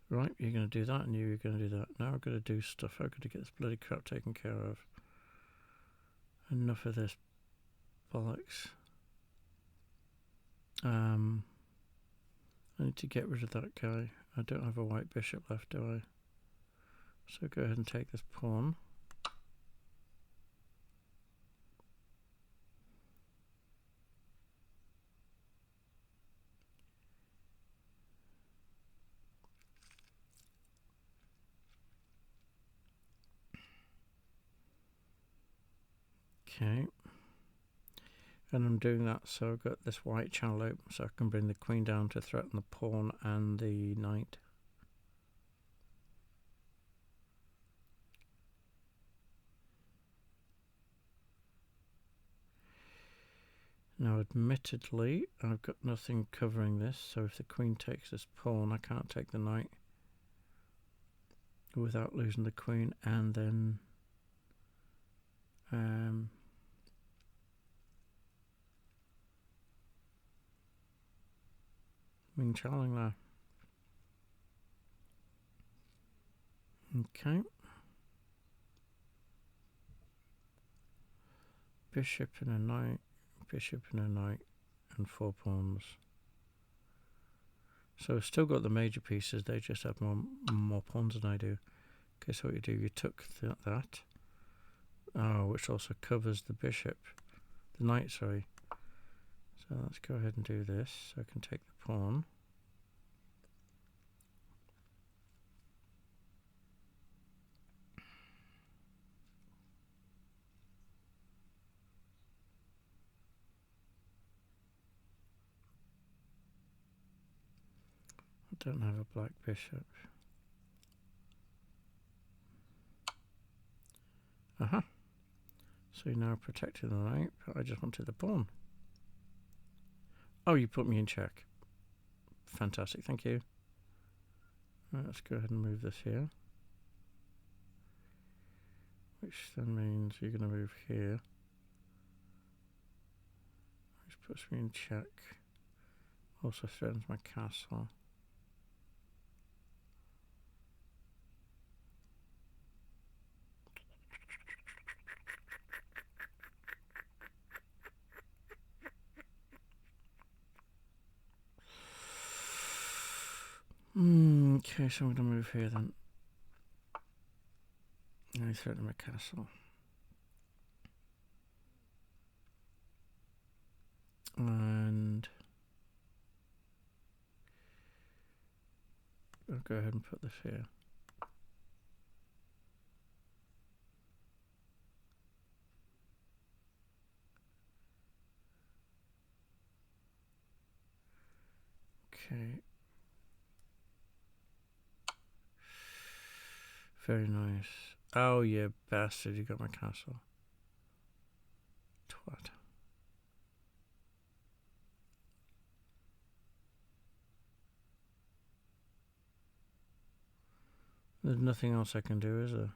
Right, you're going to do that, and you're going to do that. Now I've got to do stuff. I've got to get this bloody crap taken care of. Enough of this bollocks. I need to get rid of that guy. I don't have a white bishop left, do I? So go ahead and take this pawn. Okay. And I'm doing that so I've got this white channel open so I can bring the queen down to threaten the pawn and the knight. Now admittedly I've got nothing covering this, so if the queen takes this pawn I can't take the knight without losing the queen, and then Ming Chowling there. Okay. Bishop and a knight, bishop and a knight, and 4 pawns. So I've still got the major pieces, they just have more pawns than I do. Okay, so what you do, you took that. Oh, which also covers the bishop. The knight, sorry. So let's go ahead and do this. So I can take the pawn. I don't have a black bishop. Aha. So you're now protecting the knight, but I just wanted the pawn. Oh, you put me in check. Fantastic, thank you. Right, let's go ahead and move this here. Which then means you're going to move here. Which puts me in check. Also threatens my castle. Okay, so I'm going to move here then. And I threaten my castle. And I'll go ahead and put this here. Okay. Very nice. Oh, you bastard, you got my castle. Twat. There's nothing else I can do, is there?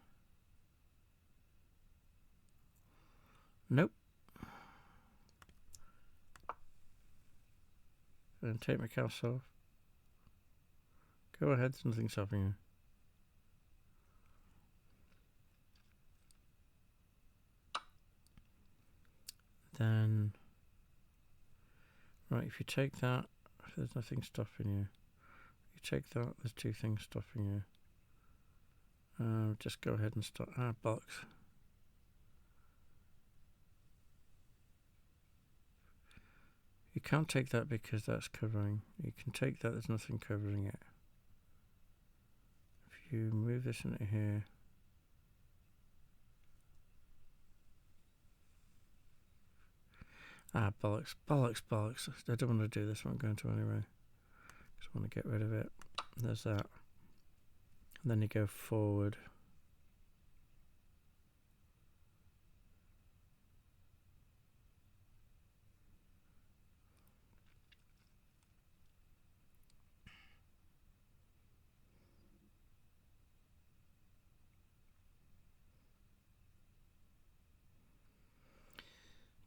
Nope. And take my castle off. Go ahead, there's nothing stopping you. Then, right, if you take that, there's nothing stopping you. You take that, there's 2 things stopping you. Just go ahead and start. Box. You can't take that because that's covering. You can take that, there's nothing covering it. If you move this into here. Bollocks, bollocks, bollocks. I don't want to do this one, I'm going to anyway. Just want to get rid of it. There's that. And then you go forward.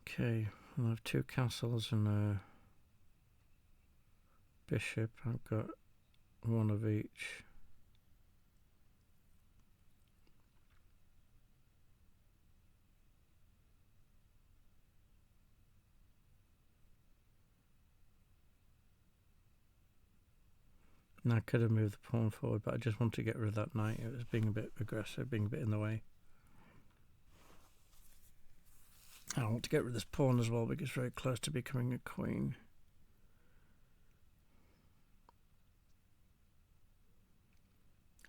Okay, I'll have 2 castles and a bishop. I've got 1 of each. And I could have moved the pawn forward, but I just wanted to get rid of that knight. It was being a bit aggressive, being a bit in the way. I want to get rid of this pawn as well because it's very close to becoming a queen.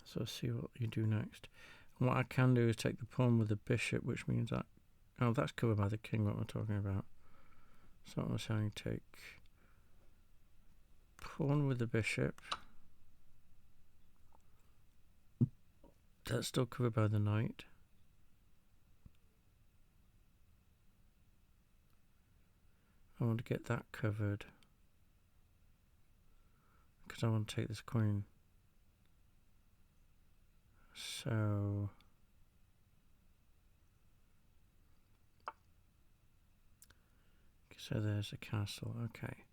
So let's see what you do next. And what I can do is take the pawn with the bishop, which means that... Oh, that's covered by the king, what we're talking about. So I'm saying take pawn with the bishop. That's still covered by the knight. I want to get that covered because I want to take this queen. So there's a castle. Okay.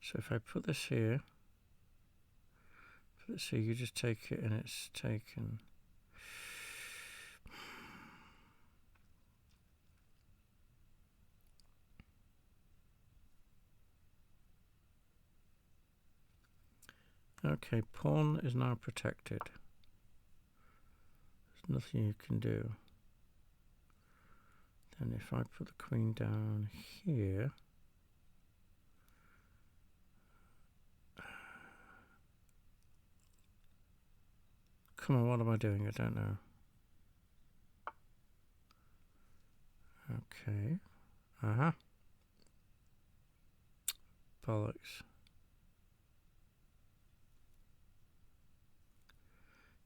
So if I put this here, you just take it and it's taken. Okay, pawn is now protected. There's nothing you can do. Then if I put the queen down here, come on, what am I doing? I don't know. Okay. Bollocks.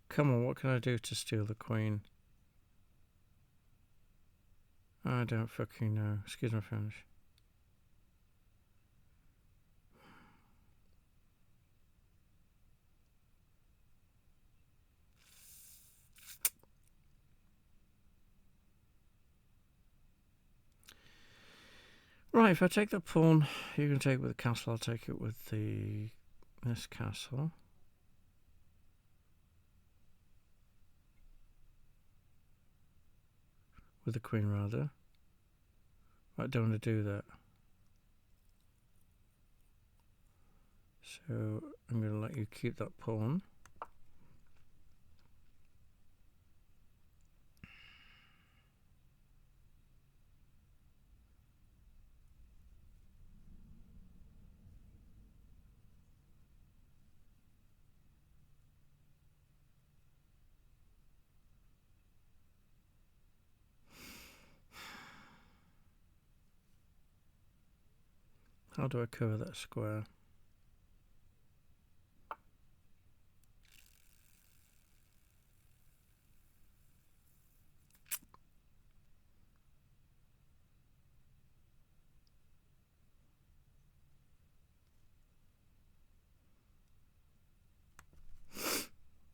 Come on, what can I do to steal the queen? I don't fucking know. Excuse my French. Right, if I take the pawn, you can take it with the castle. I'll take it with this castle. With the queen, rather. I don't want to do that. So I'm going to let you keep that pawn. How do I cover that square?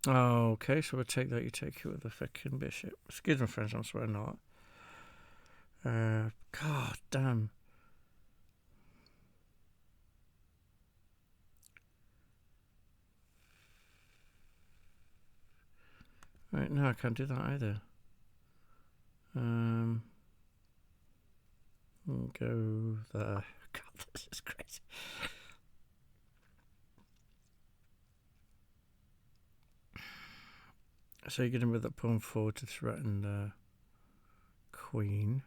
Oh, okay, so we'll take that. You take it with the fucking bishop. Excuse me, friends, I'm swearing a lot. God damn. Right, no, I can't do that either. Go there. God, this is crazy. So you're going to move that pawn forward to threaten the queen.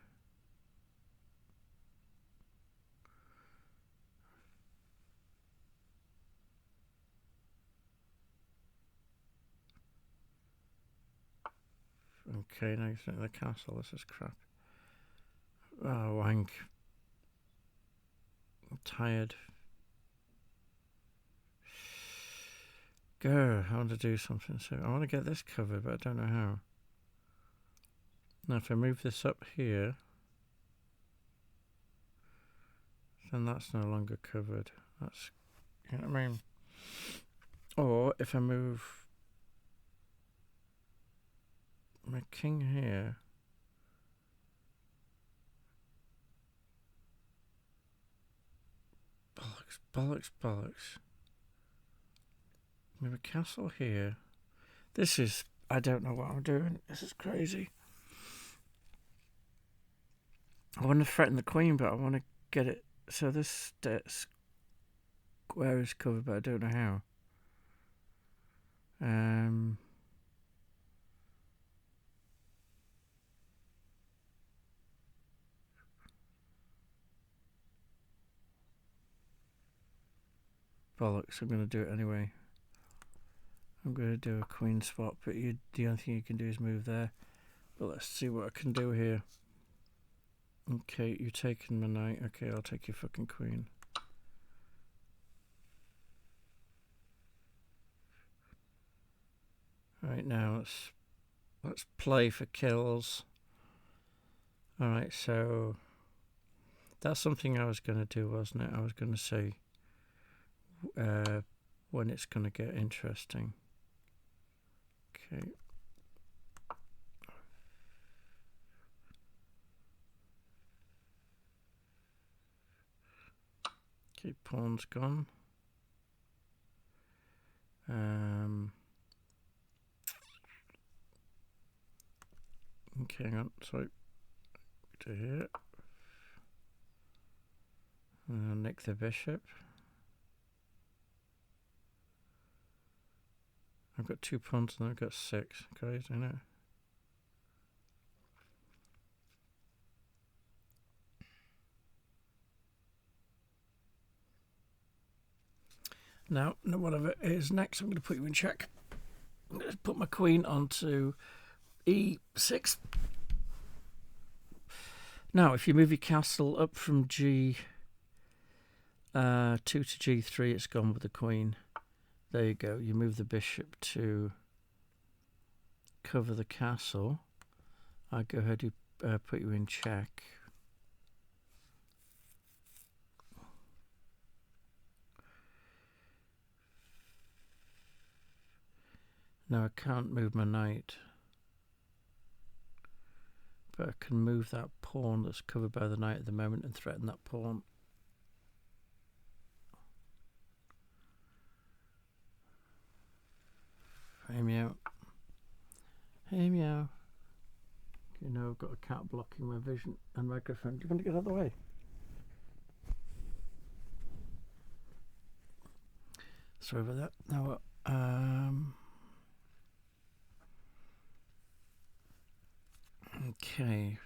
Okay, now you're sitting in the castle. This is crap. Oh, wank. I'm tired. Go. I want to do something. So I want to get this covered, but I don't know how. Now, if I move this up here, then that's no longer covered. That's, you know what I mean? Or if I move my king here, bollocks, bollocks, bollocks. Move a castle here. This is, I don't know what I'm doing. This is crazy. I want to threaten the queen, but I want to get it So this square is covered, but I don't know how. Bollocks, I'm going to do it anyway. I'm going to do a queen swap, but the only thing you can do is move there. But let's see what I can do here. Okay, you're taking my knight. Okay, I'll take your fucking queen. Right, now let's play for kills. Alright, so that's something I was going to do, wasn't it? I was going to say when it's going to get interesting. Okay. Okay, pawn's gone. Okay, hang on. Sorry. To here. And I'll nick the bishop. I've got 2 pawns and I've got 6. Guys, I know. Now, whatever it is next, I'm going to put you in check. I'm going to put my queen onto e6. Now, if you move your castle up from G2 to G3, it's gone with the queen. There you go. You move the bishop to cover the castle. I go ahead and put you in check. Now I can't move my knight, but I can move that pawn that's covered by the knight at the moment and threaten that pawn. Hey meow. Hey meow. You know, I've got a cat blocking my vision and microphone. Do you want to get out of the way? Sorry about that. Now, okay.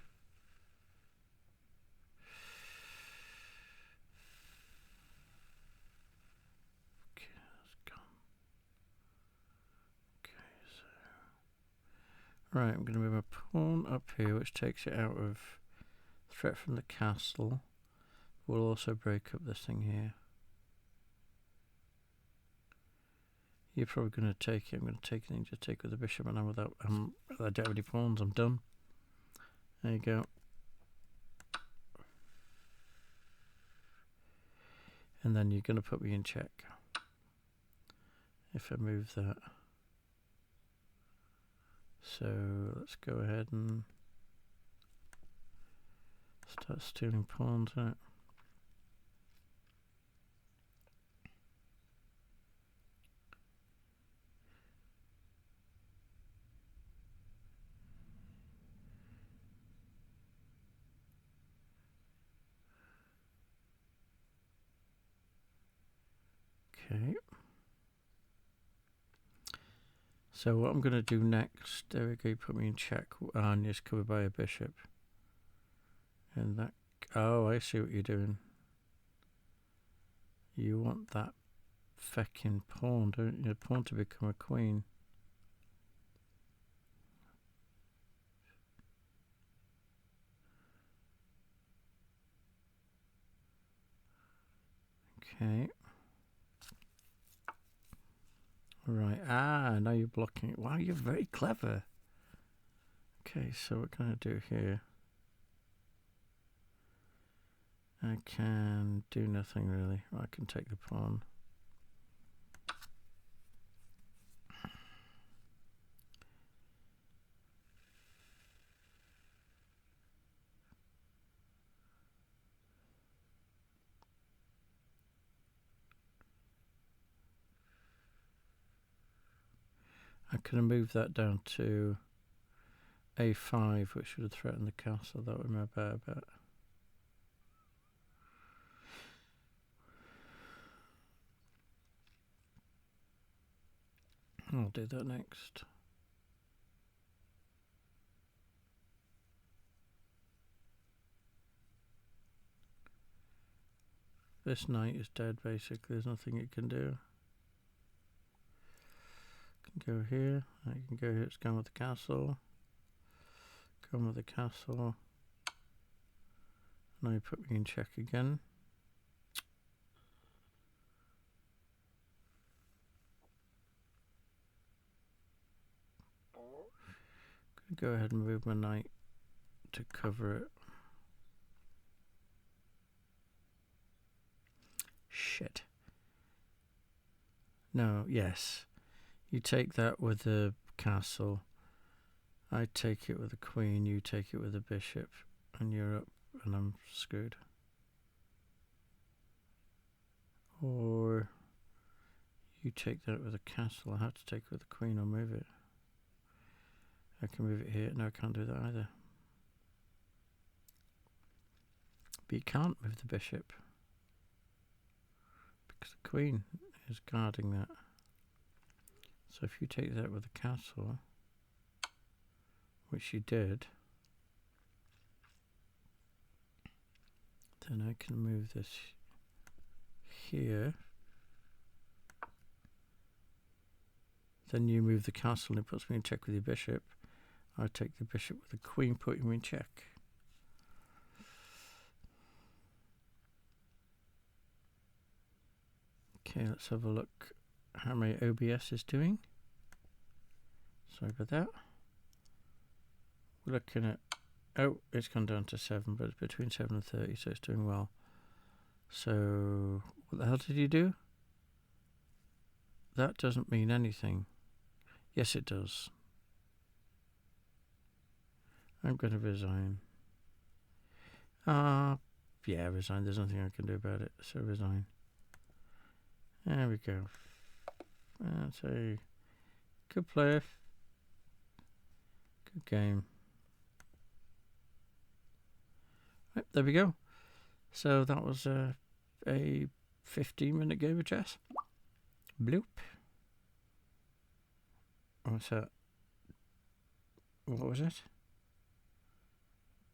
Right, I'm going to move a pawn up here, which takes it out of threat from the castle. We'll also break up this thing here. You're probably going to take it. I'm going to take it and just take with the bishop, and I don't have any pawns. I'm done. There you go. And then you're going to put me in check. If I move that. So let's go ahead and start stealing pawns out. Okay. So what I'm going to do next, there we go, you put me in check, and it's covered by a bishop. And that, oh, I see what you're doing. You want that feckin' pawn, don't you? A pawn to become a queen. Okay. Right, now you're blocking it. Wow, you're very clever. Okay, so what can I do here? I can do nothing really. I can take the pawn. I could have moved that down to a5, which would have threatened the castle. That would be my better bet. I'll do that next. This knight is dead, basically. There's nothing it can do. Can go here. I can go here. It's gone with the castle. Gone with the castle. Now you put me in check again. Go ahead and move my knight to cover it. Shit. No, yes. You take that with the castle. I take it with the queen, you take it with the bishop, and you're up and I'm screwed. Or you take that with the castle. I have to take it with the queen or move it. I can move it here. No, I can't do that either. But you can't move the bishop because the queen is guarding that. So if you take that with the castle, which you did, then I can move this here. Then you move the castle and it puts me in check with your bishop. I take the bishop with the queen, putting me in check. Okay, let's have a look how my OBS is doing. Sorry about that. We're looking at, oh, it's gone down to 7, but it's between 7 and 30, so it's doing well. So, what the hell did you do? That doesn't mean anything. Yes, it does. I'm going to resign. Yeah, resign. There's nothing I can do about it, so resign. There we go. That's a good player. Good game. Right, there we go. So that was a 15-minute game of chess. Bloop. What's that? What was it?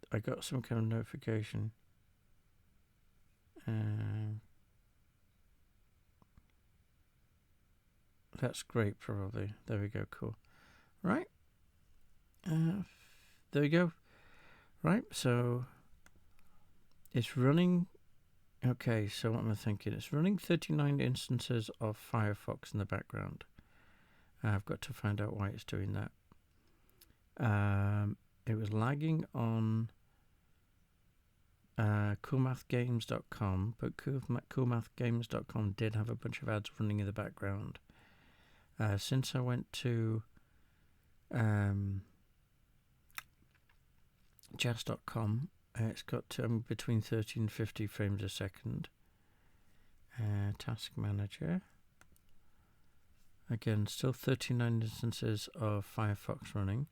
I got some kind of notification. That's great, probably. There we go, cool. Right. There we go. Right, so it's running. Okay, so what am I thinking? It's running 39 instances of Firefox in the background. I've got to find out why it's doing that. It was lagging on coolmathgames.com, but coolmathgames.com did have a bunch of ads running in the background. Since I went to chess.com, it's got between 30 and 50 frames a second. Task manager. Again, still 39 instances of Firefox running,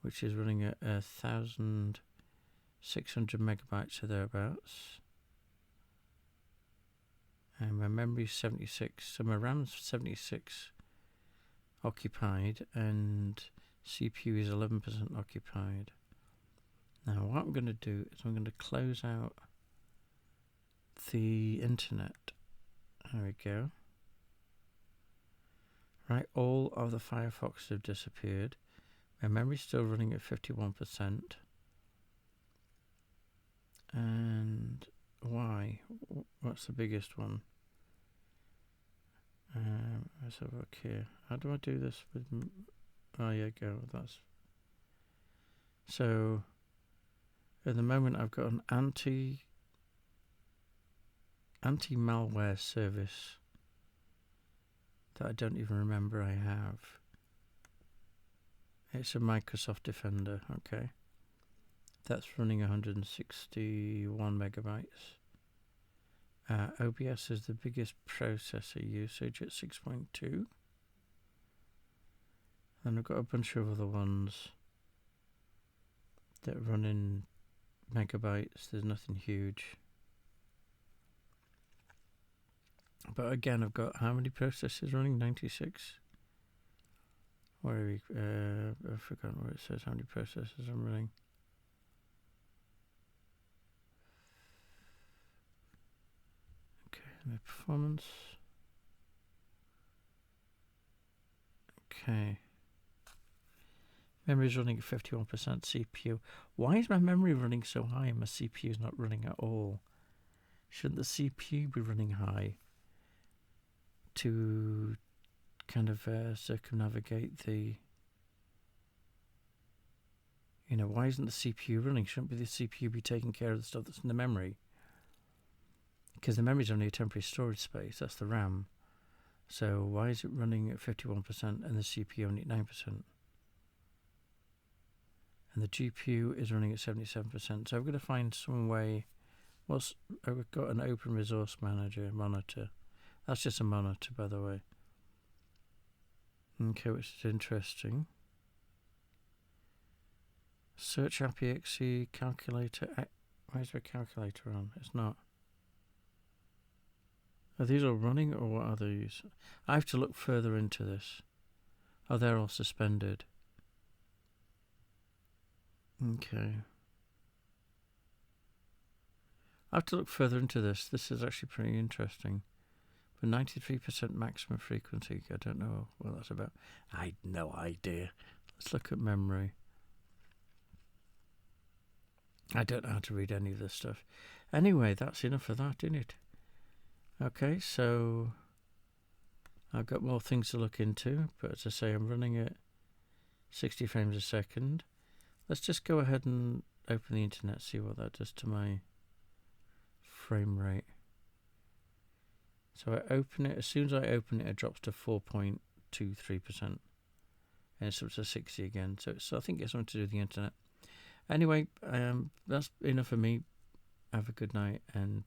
which is running at 1,600 megabytes or thereabouts. And my memory's 76, so my RAM's 76 occupied, and CPU is 11% occupied. Now what I'm going to do is I'm going to close out the internet. There we go. Right, all of the Firefox have disappeared. My memory's still running at 51%. And why? What's the biggest one? Let's have a look here. How do I do this with? Oh, yeah, go. That's so. At the moment, I've got an anti-malware service that I don't even remember I have. It's a Microsoft Defender. Okay, that's running 161 megabytes. OBS is the biggest processor usage at 6.2. And I've got a bunch of other ones that run in megabytes. There's nothing huge. But again, I've got how many processors running? 96. Where are we? I've forgotten where it says how many processors I'm running. Okay, my performance. Okay. Memory is running at 51% CPU. Why is my memory running so high and my CPU is not running at all? Shouldn't the CPU be running high to kind of circumnavigate the... You know, why isn't the CPU running? Shouldn't the CPU be taking care of the stuff that's in the memory? Because the memory is only a temporary storage space. That's the RAM. So why is it running at 51% and the CPU only at 9%? And the GPU is running at 77%. So I've got to find some way... I've got an open resource manager monitor. That's just a monitor, by the way. Okay, which is interesting. Search app.exe calculator. Why is there a calculator on? It's not. Are these all running or what are these? I have to look further into this. Oh, they're all suspended. Okay. I have to look further into this. This is actually pretty interesting. But 93% maximum frequency. I don't know what that's about. I had no idea. Let's look at memory. I don't know how to read any of this stuff. Anyway, that's enough of that, isn't it? Okay, so I've got more things to look into, but as I say, I'm running at 60 frames a second. Let's just go ahead and open the internet, see what that does to my frame rate. So I open it, as soon as I open it, it drops to 4.23%. And it's up to 60 again. So I think it's something to do with the internet. Anyway, that's enough for me. Have a good night, and